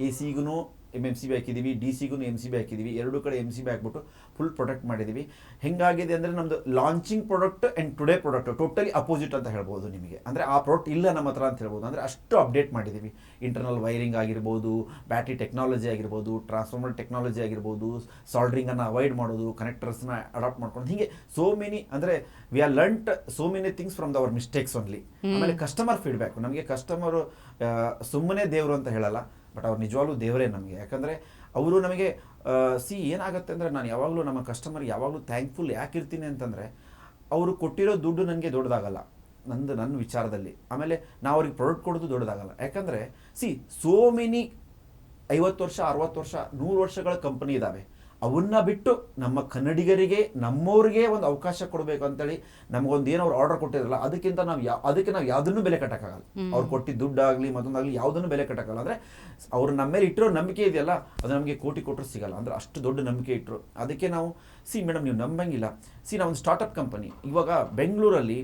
ACಗೂ MCB ಹಾಕಿದ್ದೀವಿ, DCಗೂ MCB ಹಾಕಿದ್ದೀವಿ. ಎರಡೂ ಕಡೆ MCB ಹಾಕ್ಬಿಟ್ಟು ಫುಲ್ ಪ್ರೊಟೆಕ್ಟ್ ಮಾಡಿದ್ದೀವಿ. ಹೆಂಗಾಗಿದೆ ಅಂದರೆ ನಮ್ಮದು launching product and today product totally opposite ಅಂತ ಹೇಳ್ಬೋದು ನಿಮಗೆ. ಅಂದರೆ ಆ ಪ್ರಾಡಕ್ಟ್ ಇಲ್ಲ ನಮ್ಮ ಹತ್ರ ಅಂತ ಹೇಳ್ಬೋದು. ಅಂದರೆ ಅಷ್ಟು ಅಪ್ಡೇಟ್ ಮಾಡಿದ್ದೀವಿ. ಇಂಟರ್ನಲ್ ವೈರಿಂಗ್ ಆಗಿರ್ಬೋದು, ಬ್ಯಾಟ್ರಿ ಟೆಕ್ನಾಲಜಿ ಆಗಿರ್ಬೋದು, ಟ್ರಾನ್ಸ್ಫಾರ್ಮರ್ ಟೆಕ್ನಾಲಜಿ ಆಗಿರ್ಬೋದು, ಸಾಲ್ಡ್ರಿಂಗನ್ನು ಅವಾಯ್ಡ್ ಮಾಡೋದು, ಕನೆಕ್ಟರ್ಸ್ನ ಅಡಾಪ್ಟ್ ಮಾಡ್ಕೊಂಡು, ಹೀಗೆ ಸೋ ಮೆನಿ, ಅಂದರೆ we are learnt so many things from our mistakes only. ಆಮೇಲೆ ಕಸ್ಟಮರ್ ಫೀಡ್ಬ್ಯಾಕ್, ನಮಗೆ ಕಸ್ಟಮರು ಸುಮ್ಮನೆ ದೇವರು ಅಂತ ಹೇಳಲ್ಲ, ಬಟ್ ಅವ್ರು ನಿಜವಾಗ್ಲೂ ದೇವರೇ ನಮಗೆ. ಯಾಕಂದರೆ ಅವರು ನಮಗೆ ಏನಾಗುತ್ತೆ ಅಂದರೆ, ನಾನು ಯಾವಾಗಲೂ ನಮ್ಮ ಕಸ್ಟಮರ್ ಯಾವಾಗಲೂ ಥ್ಯಾಂಕ್ಫುಲ್ ಯಾಕಿರ್ತೀನಿ ಅಂತಂದರೆ, ಅವರು ಕೊಟ್ಟಿರೋ ದುಡ್ಡು ನನಗೆ ದೊಡ್ಡದಾಗಲ್ಲ ನನ್ನ ವಿಚಾರದಲ್ಲಿ. ಆಮೇಲೆ ನಾವು ಅವ್ರಿಗೆ ಪ್ರಾಡಕ್ಟ್ ಕೊಡೋದು ದೊಡ್ಡದಾಗಲ್ಲ. ಯಾಕಂದರೆ ಸೋ ಮೆನಿ 50 ವರ್ಷ, 60 ವರ್ಷ, 100 ವರ್ಷಗಳ ಕಂಪನಿ ಇದ್ದಾವೆ. ಅವನ್ನ ಬಿಟ್ಟು ನಮ್ಮ ಕನ್ನಡಿಗರಿಗೆ ನಮ್ಮವ್ರಿಗೆ ಒಂದು ಅವಕಾಶ ಕೊಡಬೇಕು ಅಂತೇಳಿ ನಮಗೊಂದು ಏನೋ ಅವ್ರು ಆರ್ಡರ್ ಕೊಟ್ಟಿರಲ್ಲ, ಅದಕ್ಕಿಂತ ಅದಕ್ಕೆ ನಾವು ಯಾವುದನ್ನು ಬೆಲೆ ಕಟ್ಟಕ್ಕಾಗಲ್ಲ. ಅವ್ರು ಕೊಟ್ಟಿದ್ದ ದುಡ್ಡಾಗಲಿ ಮತ್ತೊಂದಾಗಲಿ ಯಾವುದನ್ನು ಬೆಲೆ ಕಟ್ಟಕ್ಕಾಗಲ್ಲ. ಅಂದರೆ ಅವ್ರು ನಮ್ಮ ಮೇಲೆ ಇಟ್ಟಿರೋ ನಂಬಿಕೆ ಇದೆಯಲ್ಲ, ಅದು ನಮಗೆ ಕೋಟಿ ಕೊಟ್ಟರು ಸಿಗಲ್ಲ. ಅಂದರೆ ಅಷ್ಟು ದೊಡ್ಡ ನಂಬಿಕೆ ಇಟ್ಟರು. ಅದಕ್ಕೆ ನಾವು ಮೇಡಮ್ ನೀವು ನಂಬಂಗಿಲ್ಲ, ನಾವು ಒಂದು ಸ್ಟಾರ್ಟಪ್ ಕಂಪನಿ. ಇವಾಗ ಬೆಂಗಳೂರಲ್ಲಿ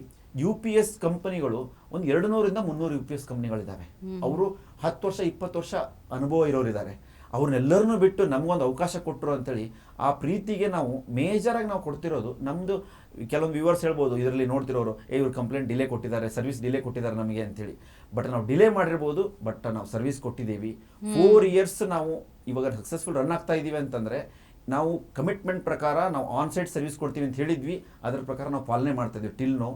UPS ಕಂಪನಿಗಳು ಒಂದು 200ರಿಂದ 300 UPS ಕಂಪನಿಗಳಿದ್ದಾವೆ. ಅವರು 10 ವರ್ಷ 20 ವರ್ಷ ಅನುಭವ ಇರೋರಿದ್ದಾರೆ. ಅವ್ರನ್ನೆಲ್ಲರನ್ನೂ ಬಿಟ್ಟು ನಮಗೊಂದು ಅವಕಾಶ ಕೊಟ್ಟರು ಅಂತೇಳಿ ಆ ಪ್ರೀತಿಗೆ ನಾವು ಮೇಜರಾಗಿ ನಾವು ಕೊಡ್ತಿರೋದು. ನಮ್ಮದು ಕೆಲವೊಂದು ವ್ಯೂವರ್ಸ್ ಹೇಳ್ಬೋದು, ಇದರಲ್ಲಿ ನೋಡ್ತಿರೋರು, ಇವ್ರು ಕಂಪ್ಲೇಂಟ್ ಡಿಲೇ ಕೊಟ್ಟಿದ್ದಾರೆ, ಸರ್ವಿಸ್ ಡಿಲೇ ಕೊಟ್ಟಿದ್ದಾರೆ ನಮಗೆ ಅಂತೇಳಿ. ಬಟ್ ನಾವು ಡಿಲೇ ಮಾಡಿರ್ಬೋದು, ಬಟ್ ನಾವು ಸರ್ವಿಸ್ ಕೊಟ್ಟಿದ್ದೀವಿ. 4 ಇಯರ್ಸ್ ನಾವು ಇವಾಗ ಸಕ್ಸಸ್ಫುಲ್ ರನ್ ಆಗ್ತಾ ಇದ್ದೀವಿ ಅಂತಂದರೆ ನಾವು ಕಮಿಟ್ಮೆಂಟ್ ಪ್ರಕಾರ ನಾವು ಆನ್ ಸೈಟ್ ಸರ್ವಿಸ್ ಕೊಡ್ತೀವಿ ಅಂತ ಹೇಳಿದ್ವಿ, ಅದರ ಪ್ರಕಾರ ನಾವು ಪಾಲನೆ ಮಾಡ್ತಾ ಇದ್ದೀವಿ ಟಿಲ್ ನೋ.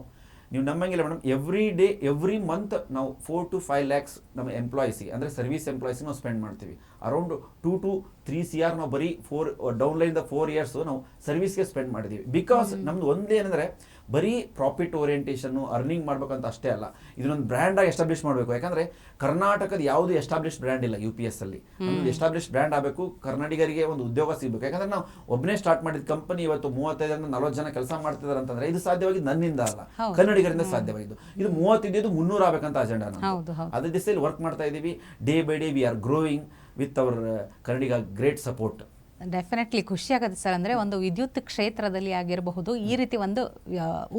ನೀವು ನಮ್ಮಂಗಿಲ್ಲ madam, every day every month ನಾವು 4 to 5 lakhs ನಮ್ಮ ಎಂಪ್ಲಾಯೀಸಿಗೆ ಅಂದರೆ ಸರ್ವಿಸ್ ಎಂಪ್ಲಾಯೀಸಿಗೆ ನಾವು ಸ್ಪೆಂಡ್ ಮಾಡ್ತೀವಿ. ಅರೌಂಡ್ 2 to 3 CR ನಾವು ಬರೀ 4 ಡೌನ್ಲೈನ್ದ 4 ಇಯರ್ಸ್ ನಾವು ಸರ್ವಿಸ್ಗೆ ಸ್ಪೆಂಡ್ ಮಾಡಿದ್ದೀವಿ. ಬಿಕಾಸ್ ನಮ್ದು ಒಂದೇನೆಂದರೆ ಬರೀ ಪ್ರಾಫಿಟ್ ಓರಿಯೆಂಟೇಷನ್ನು ಅರ್ನಿಂಗ್ ಮಾಡ್ಬೇಕಂತ ಅಷ್ಟೇ ಅಲ್ಲ, ಇದನ್ನೊಂದು ಬ್ರ್ಯಾಂಡಾಗಿ ಎಸ್ಟಾಬ್ಲಿಷ್ ಮಾಡಬೇಕು. ಯಾಕಂದರೆ ಕರ್ನಾಟಕದ ಯಾವುದು ಎಸ್ಟಾಬ್ಲಿಷ್ ಬ್ರ್ಯಾಂಡ್ ಇಲ್ಲ UPS ಅಲ್ಲಿ. ನಮ್ಮದು ಎಸ್ಟಾಬ್ಲಿಷ್ ಬ್ರ್ಯಾಂಡ್ ಆಗಬೇಕು, ಕನ್ನಡಿಗರಿಗೆ ಒಂದು ಉದ್ಯೋಗ ಸಿಗಬೇಕು. ಯಾಕಂದರೆ ನಾವು ಒಬ್ಬನೇ ಸ್ಟಾರ್ಟ್ ಮಾಡಿದ ಕಂಪನಿ ಇವತ್ತು 35ರಿಂದ 40 ಜನ ಕೆಲಸ ಮಾಡ್ತಿದ್ದಾರೆ ಅಂತಂದರೆ ಇದು ಸಾಧ್ಯವಾಗಿ ನನ್ನಿಂದ ಅಲ್ಲ, ಕನ್ನಡಿಗರಿಂದ ಸಾಧ್ಯವಾಗಿದ್ದು. ಇದು 35 300 ಆಗಬೇಕಂತ ಅಜೆಂಡಾ ನಾವು ಅದೇ ದಿಸೆಯಲ್ಲಿ ವರ್ಕ್ ಮಾಡ್ತಾ ಇದ್ದೀವಿ. Day by day we are growing with our Kannadiga great support. Definitely ಖುಷಿ ಆಗುತ್ತೆ ಸರ್. ಅಂದರೆ ಒಂದು ವಿದ್ಯುತ್ ಕ್ಷೇತ್ರದಲ್ಲಿ ಆಗಿರಬಹುದು, ಈ ರೀತಿ ಒಂದು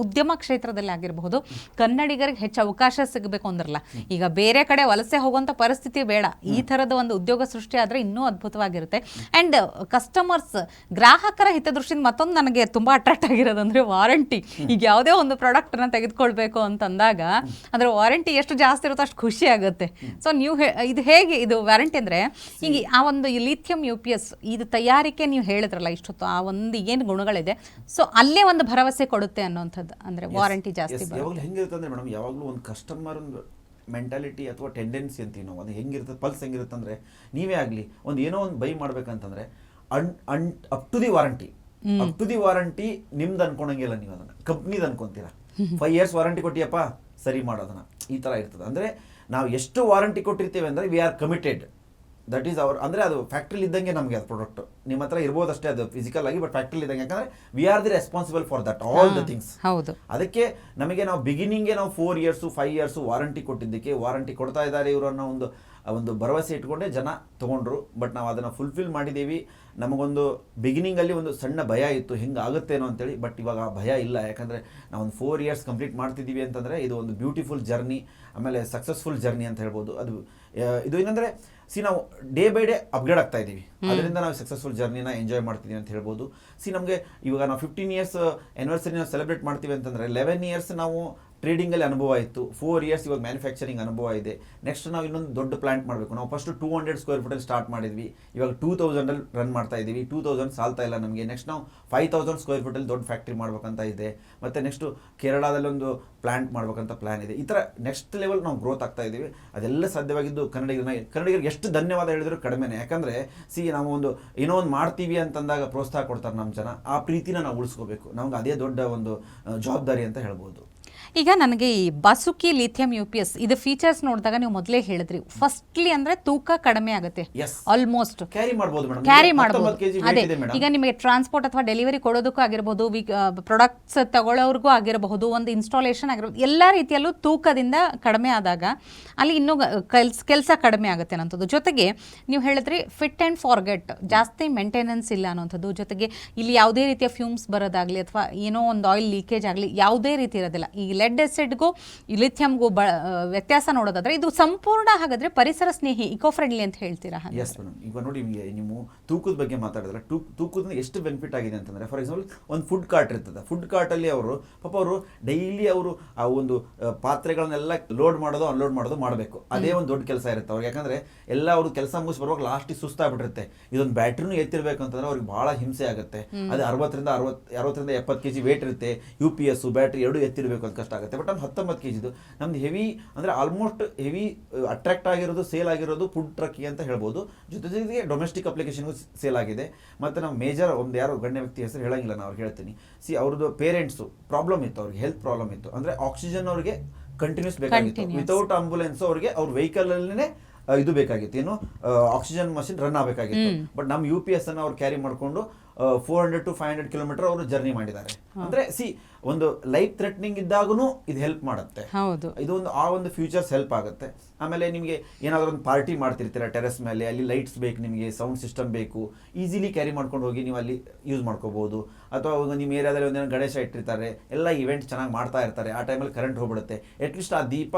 ಉದ್ಯಮ ಕ್ಷೇತ್ರದಲ್ಲಿ ಆಗಿರಬಹುದು, ಕನ್ನಡಿಗರಿಗೆ ಹೆಚ್ಚು ಅವಕಾಶ ಸಿಗಬೇಕು ಅಂದ್ರಲ್ಲ, ಈಗ ಬೇರೆ ಕಡೆ ವಲಸೆ ಹೋಗುವಂಥ ಪರಿಸ್ಥಿತಿ ಬೇಡ. ಈ ಥರದ ಒಂದು ಉದ್ಯೋಗ ಸೃಷ್ಟಿ ಆದರೆ ಇನ್ನೂ ಅದ್ಭುತವಾಗಿರುತ್ತೆ. ಆ್ಯಂಡ್ ಕಸ್ಟಮರ್ಸ್, ಗ್ರಾಹಕರ ಹಿತದೃಷ್ಟಿಯಿಂದ ಮತ್ತೊಂದು ನನಗೆ ತುಂಬ ಅಟ್ರಾಕ್ಟ್ ಆಗಿರೋದು ಅಂದರೆ ವಾರಂಟಿ. ಈಗ ಯಾವುದೇ ಒಂದು ಪ್ರಾಡಕ್ಟನ್ನು ತೆಗೆದುಕೊಳ್ಬೇಕು ಅಂತಂದಾಗ ಅದರ ವಾರಂಟಿ ಎಷ್ಟು ಜಾಸ್ತಿ ಇರುತ್ತೋ ಅಷ್ಟು ಖುಷಿ ಆಗುತ್ತೆ. ಸೊ ನೀವು ಇದು ಹೇಗೆ ಇದು ವ್ಯಾರಂಟಿ ಅಂದರೆ ಈಗ ಆ ಒಂದು ಲಿಥಿಯಂ UPS ಇದು ತಯಾರಿಕೆ ನೀವು ಹೇಳಿದ್ರಲ್ಲ ಇಷ್ಟೊತ್ತು, ಆ ಒಂದು ಏನು ಗುಣಗಳಿದೆ, ಸೊ ಅಲ್ಲೇ ಒಂದು ಭರವಸೆ ಕೊಡುತ್ತೆ ಅನ್ನೋಂಥದ್ದು. ಅಂದರೆ ವಾರಂಟಿ ಜಾಸ್ತಿ ಯಾವಾಗಲೂ ಹೆಂಗಿರುತ್ತೆ ಅಂದರೆ ಮೇಡಮ್, ಯಾವಾಗಲೂ ಒಂದು ಕಸ್ಟಮರ್ ಮೆಂಟಾಲಿಟಿ ಅಥವಾ ಟೆಂಡೆನ್ಸಿ ಅಂತೀವಿ ನಾವು, ಅದು ಹೆಂಗಿರುತ್ತೆ, ಪಲ್ಸ್ ಹೆಂಗಿರುತ್ತೆ ಅಂದರೆ ನೀವೇ ಆಗಲಿ ಒಂದು ಏನೋ ಒಂದು ಬೈ ಮಾಡ್ಬೇಕಂತಂದರೆ ಅಪ್ ಟು ದಿ ವಾರಂಟಿ ನಿಮ್ದು ಅನ್ಕೊಳಂಗಿಲ್ಲ, ನೀವು ಅದನ್ನು ಕಂಪ್ನಿದು ಅನ್ಕೊಂತೀರಾ. 5 years ವಾರಂಟಿ ಕೊಟ್ಟಿಯಪ್ಪ ಸರಿ ಮಾಡೋದನ್ನ, ಈ ಥರ ಇರ್ತದೆ. ಅಂದರೆ ನಾವು ಎಷ್ಟು ವಾರಂಟಿ ಕೊಟ್ಟಿರ್ತೀವಿ ಅಂದರೆ we are committed. That is our, ಅಂದರೆ ಅದು ಫ್ಯಾಕ್ಟ್ರಿಲಿ ಇದ್ದಂಗೆ ನಮಗೆ ಅದು ಪ್ರಾಡಕ್ಟ್ ನಿಮ್ಮ ಹತ್ರ ಇರ್ಬೋದು ಅಷ್ಟೇ, ಅದು ಫಿಸಿಕಲ್ ಆಗಿ, ಬಟ್ ಫ್ಯಾಕ್ಟ್ರಿಲಿ ಇದ್ದಂಗೆ. ಯಾಕಂದರೆ we are the responsible for that all the things. ಹೌದು. ಅದಕ್ಕೆ ನಮಗೆ ನಾವು ಬಿಗಿನಿಂಗ್ಗೆ ನಾವು 4 years 5 years ವಾರಂಟಿ ಕೊಟ್ಟಿದ್ದಕ್ಕೆ, ವಾರಂಟಿ ಕೊಡ್ತಾ ಇದ್ದಾರೆ ಇವರು ಅನ್ನೋ ಒಂದು ಭರವಸೆ ಇಟ್ಕೊಂಡೆ ಜನ ತೊಗೊಂಡ್ರು. ಬಟ್ ನಾವು ಅದನ್ನು ಫುಲ್ಫಿಲ್ ಮಾಡಿದ್ದೀವಿ. ನಮಗೊಂದು ಬಿಗಿನಿಂಗಲ್ಲಿ ಒಂದು ಸಣ್ಣ ಭಯ ಇತ್ತು, ಹೆಂಗೆ ಆಗುತ್ತೇನೋ ಅಂತೇಳಿ. ಬಟ್ ಇವಾಗ ಆ ಭಯ ಇಲ್ಲ, ಯಾಕಂದರೆ ನಾವೊಂದು 4 years ಕಂಪ್ಲೀಟ್ ಮಾಡ್ತಿದ್ದೀವಿ ಅಂತಂದರೆ ಇದು ಒಂದು ಬ್ಯೂಟಿಫುಲ್ ಜರ್ನಿ, ಆಮೇಲೆ ಸಕ್ಸಸ್ಫುಲ್ ಜರ್ನಿ ಅಂತ ಹೇಳ್ಬೋದು. ಅದು ಇದು ಏನಂದರೆ ನಾವು ಡೇ ಬೈ ಡೇ ಅಪ್ಗ್ರೇಡ್ ಆಗ್ತಾ ಇದ್ದೀವಿ, ಅದರಿಂದ ನಾವು ಸಕ್ಸಸ್ಫುಲ್ ಜರ್ನಿನ ಎಂಜಾಯ್ ಮಾಡ್ತಿದ್ದೀವಿ ಅಂತ ಹೇಳ್ಬೋದು. ನಮಗೆ ಇವಾಗ ನಾವು 15 years ಆ್ಯನಿವರ್ಸರಿ ನಾವು ಸೆಲೆಬ್ರೇಟ್ ಮಾಡ್ತೀವಿ ಅಂತಂದರೆ 11 years ನಾವು ಟ್ರೇಡಿಂಗಲ್ಲಿ ಅನುಭವ ಇತ್ತು, 4 years ಇವಾಗ ಮ್ಯಾನುಫ್ಯಾಕ್ಚರಿಂಗ್ ಅನುಭವ ಇದೆ. ನೆಕ್ಸ್ಟ್ ನಾವು ಇನ್ನೊಂದು ದೊಡ್ಡ ಪ್ಲಾಂಟ್ ಮಾಡಬೇಕು. ನಾವು ಫಸ್ಟ್ 200 square feet ಸ್ಟಾರ್ಟ್ ಮಾಡಿದ್ವಿ, ಇವಾಗ 2000 ರನ್ ಮಾಡ್ತಾ ಇದ್ದೀವಿ. 2000 ಸಾಲ್ತಾ ಇಲ್ಲ ನಮಗೆ. ನೆಕ್ಸ್ಟ್ ನಾವು 5000 square feet ದೊಡ್ಡ ಫ್ಯಾಕ್ಟ್ರಿ ಮಾಡ್ಬೇಕಂತ ಇದೆ. ಮತ್ತು ನೆಕ್ಸ್ಟು ಕೇರಳದಲ್ಲಿ ಒಂದು ಪ್ಲಾಂಟ್ ಮಾಡ್ಬೇಕಂತ ಪ್ಲಾನ್ ಇದೆ. ಈ ಥರ ನೆಕ್ಸ್ಟ್ ಲೆವೆಲ್ ನಾವು ಗ್ರೋತ್ ಆಗ್ತಾ ಇದ್ದೀವಿ. ಅದೆಲ್ಲ ಸಾಧ್ಯವಾಗಿದ್ದು ಕನ್ನಡಿಗರಿಗೆ ಎಷ್ಟು ಧನ್ಯವಾದ ಹೇಳಿದ್ರು ಕಡಿಮೆನೇ. ಯಾಕಂದರೆ ನಾವು ಏನೋ ಒಂದು ಮಾಡ್ತೀವಿ ಅಂತಂದಾಗ ಪ್ರೋತ್ಸಾಹ ಕೊಡ್ತಾರೆ ನಮ್ಮ ಜನ. ಆ ಪ್ರೀತಿನ ನಾವು ಉಳಿಸ್ಕೋಬೇಕು, ನಮ್ಗೆ ಅದೇ ದೊಡ್ಡ ಒಂದು ಜವಾಬ್ದಾರಿ ಅಂತ ಹೇಳ್ಬೋದು. ಈಗ ನನಗೆ ಈ ಬಸುಕಿ ಲಿಥಿಯಂ UPS ಇದು ಫೀಚರ್ಸ್ ನೋಡಿದಾಗ ನೀವು ಮೊದಲೇ ಹೇಳಿದ್ರಿ, ಫಸ್ಟ್ಲಿ ಅಂದ್ರೆ ತೂಕ ಕಡಿಮೆ ಆಗುತ್ತೆ, ಆಲ್ಮೋಸ್ಟ್ ಕ್ಯಾರಿ ಮಾಡಬಹುದು. ಅದೇ ಈಗ ನಿಮಗೆ ಟ್ರಾನ್ಸ್ಪೋರ್ಟ್ ಅಥವಾ ಡೆಲಿವರಿ ಕೊಡೋದಕ್ಕೂ ಆಗಿರಬಹುದು, ಪ್ರಾಡಕ್ಟ್ಸ್ ತಗೊಳ್ಳೋರ್ಗೂ ಆಗಿರಬಹುದು, ಒಂದು ಇನ್ಸ್ಟಾಲೇಷನ್ ಆಗಿರಬಹುದು, ಎಲ್ಲ ರೀತಿಯಲ್ಲೂ ತೂಕದಿಂದ ಕಡಿಮೆ ಆದಾಗ ಅಲ್ಲಿ ಇನ್ನೂ ಕೆಲಸ ಕಡಿಮೆ ಆಗುತ್ತೆ ಅನ್ನೋಂಥದ್ದು. ಜೊತೆಗೆ ನೀವು ಹೇಳಿದ್ರಿ ಫಿಟ್ ಆ್ಯಂಡ್ ಫಾರ್ಗೆಟ್, ಜಾಸ್ತಿ ಮೇಂಟೆನೆನ್ಸ್ ಇಲ್ಲ ಅನ್ನೋಂಥದ್ದು. ಜೊತೆಗೆ ಇಲ್ಲಿ ಯಾವುದೇ ರೀತಿಯ ಫ್ಯೂಮ್ಸ್ ಬರೋದಾಗಲಿ ಅಥವಾ ಏನೋ ಒಂದು ಆಯಿಲ್ ಲೀಕೇಜ್ ಆಗಲಿ ಯಾವುದೇ ರೀತಿ ಇರೋದಿಲ್ಲ. ಈ ಲೆಡ್ ಎಸಿಡ್ಗೂ ಲಿಥಿಯಂಗೂ ವ್ಯತ್ಯಾಸ ನೋಡೋದಾದ್ರೆ ಇದು ಸಂಪೂರ್ಣ ಹಾಗಾದ್ರೆ ಪರಿಸರ ಸ್ನೇಹಿ, ಇಕೋ ಫ್ರೆಂಡ್ಲಿ ಅಂತ ಹೇಳ್ತೀರಾ? Yes madam. ಈಗ ನೋಡಿ, ನೀವು ತೂಕದ ಬಗ್ಗೆ ಮಾತಾಡಿದ್ರೆ ತೂಕದಿಂದ ಎಷ್ಟು ಬೆನಿಫಿಟ್ ಆಗಿದೆ ಅಂತಂದ್ರೆ, ಫಾರ್ ಎಕ್ಸಾಂಪಲ್ ಒಂದು ಫುಡ್ ಕಾರ್ಟ್ ಇರ್ತದೆ. ಫುಡ್ ಕಾರ್ಟಲ್ಲಿ ಅವರು ಡೈಲಿ ಆ ಒಂದು ಪಾತ್ರೆಗಳನ್ನೆಲ್ಲ ಲೋಡ್ ಮಾಡೋದು ಅನ್ಲೋಡ್ ಮಾಡೋದು ಮಾಡಬೇಕು. ಅದೇ ಒಂದು ದೊಡ್ಡ ಕೆಲಸ ಇರುತ್ತೆ ಅವ್ರಿಗೆ. ಯಾಕಂದ್ರೆ ಎಲ್ಲ ಅವರು ಕೆಲಸ ಮುಗಿಸಿ ಬರುವಾಗ ಲಾಸ್ಟಿಗೆ ಸುಸ್ತಾಗ್ಬಿಟ್ಟಿರುತ್ತೆ. ಇದೊಂದು ಬ್ಯಾಟ್ರಿನೂ ಎತ್ತಿರ್ಬೇಕು ಅಂತಂದ್ರೆ ಅವ್ರಿಗೆ ಬಹಳ ಹಿಂಸೆ ಆಗುತ್ತೆ. ಅದು 60ರಿಂದ 70 kg ವೇಟ್ ಇರುತ್ತೆ. UPS ಬ್ಯಾಟ್ರಿ ಎರಡು ಎತ್ತಿರಬೇಕು ಅಂತ ಕಷ್ಟ ಆಗುತ್ತೆ. ಬಟ್ ನಮ್ಮ 19 kg ನಮ್ದು ಹೆವಿ ಅಂದರೆ ಆಲ್ಮೋಸ್ಟ್ ಹೆವಿ ಅಟ್ರಾಕ್ಟ್ ಆಗಿರೋದು, ಸೇಲ್ ಆಗಿರೋದು ಫುಡ್ ಟ್ರಕ್ಕಿಗೆ ಅಂತ ಹೇಳ್ಬೋದು. ಜೊತೆಗೆ ಡೊಮೆಸ್ಟಿಕ್ ಅಪ್ಲಿಕೇಶನ್ಗೂ ಸೇಲ್ ಆಗಿದೆ. ಮತ್ತು ನಾವು ಮೇಜರ್ ಒಂದು ಯಾರೋ ಗಣ್ಯ ವ್ಯಕ್ತಿ ಹೆಸರು ಹೇಳಂಗಿಲ್ಲ, ನಾನು ಅವ್ರಿಗೆ ಹೇಳ್ತೀನಿ. ಅವ್ರದ್ದು ಪೇರೆಂಟ್ಸು ಪ್ರಾಬ್ಲಮ್ ಇತ್ತು, ಅವ್ರಿಗೆ ಹೆಲ್ತ್ ಪ್ರಾಬ್ಲಮ್ ಇತ್ತು. ಅಂದರೆ ಆಕ್ಸಿಜನ್ ಅವ್ರಿಗೆ ಕಂಟಿನ್ಯೂಸ್ ಬೇಕಾಗಿತ್ತು. ವಿತೌಟ್ ಆಂಬುಲೆನ್ಸ್ ಅವ್ರಿಗೆ ಅವ್ರ ವೆಹಿಕಲ್ ಅಲ್ಲೇ ಇದು ಬೇಕಾಗಿತ್ತು, ಏನು ಆಕ್ಸಿಜನ್ ಮಷಿನ್ ರನ್ ಆಗಬೇಕಾಗಿತ್ತು. ಬಟ್ ನಮ್ಮ UPS ಅನ್ನು ಅವ್ರು ಕ್ಯಾರಿ ಮಾಡಿಕೊಂಡು 400 to 500 ಕಿಲೋಮೀಟರ್ ಅವರು ಜರ್ನಿ ಮಾಡಿದ್ದಾರೆ. ಅಂದ್ರೆ ಒಂದು ಲೈಫ್ ಥ್ರೆಟ್ನಿಂಗ್ ಇದ್ದಾಗೂ ಇದು ಹೆಲ್ಪ್ ಮಾಡುತ್ತೆ. ಹೌದು, ಇದೊಂದು ಆ ಒಂದು ಫ್ಯೂಚರ್ಸ್ ಹೆಲ್ಪ್ ಆಗುತ್ತೆ. ಆಮೇಲೆ ನಿಮಗೆ ಏನಾದರೂ ಒಂದು ಪಾರ್ಟಿ ಮಾಡ್ತಿರ್ತೀರ ಟೆರೆಸ್ ಮೇಲೆ, ಅಲ್ಲಿ ಲೈಟ್ಸ್ ಬೇಕು, ನಿಮಗೆ ಸೌಂಡ್ ಸಿಸ್ಟಮ್ ಬೇಕು, ಈಸಿಲಿ ಕ್ಯಾರಿ ಮಾಡ್ಕೊಂಡು ಹೋಗಿ ನೀವು ಅಲ್ಲಿ ಯೂಸ್ ಮಾಡ್ಕೋಬಹುದು. ಅಥವಾ ನಿಮ್ಮ ಏರಿಯಾದಲ್ಲಿ ಒಂದೇನೋ ಗಣೇಶ ಇಟ್ಟಿರ್ತಾರೆ, ಎಲ್ಲ ಇವೆಂಟ್ ಚೆನ್ನಾಗಿ ಮಾಡ್ತಾ ಇರ್ತಾರೆ, ಆ ಟೈಮಲ್ಲಿ ಕರೆಂಟ್ ಹೋಗ್ಬಿಡುತ್ತೆ, ಅಟ್ಲೀಸ್ಟ್ ಆ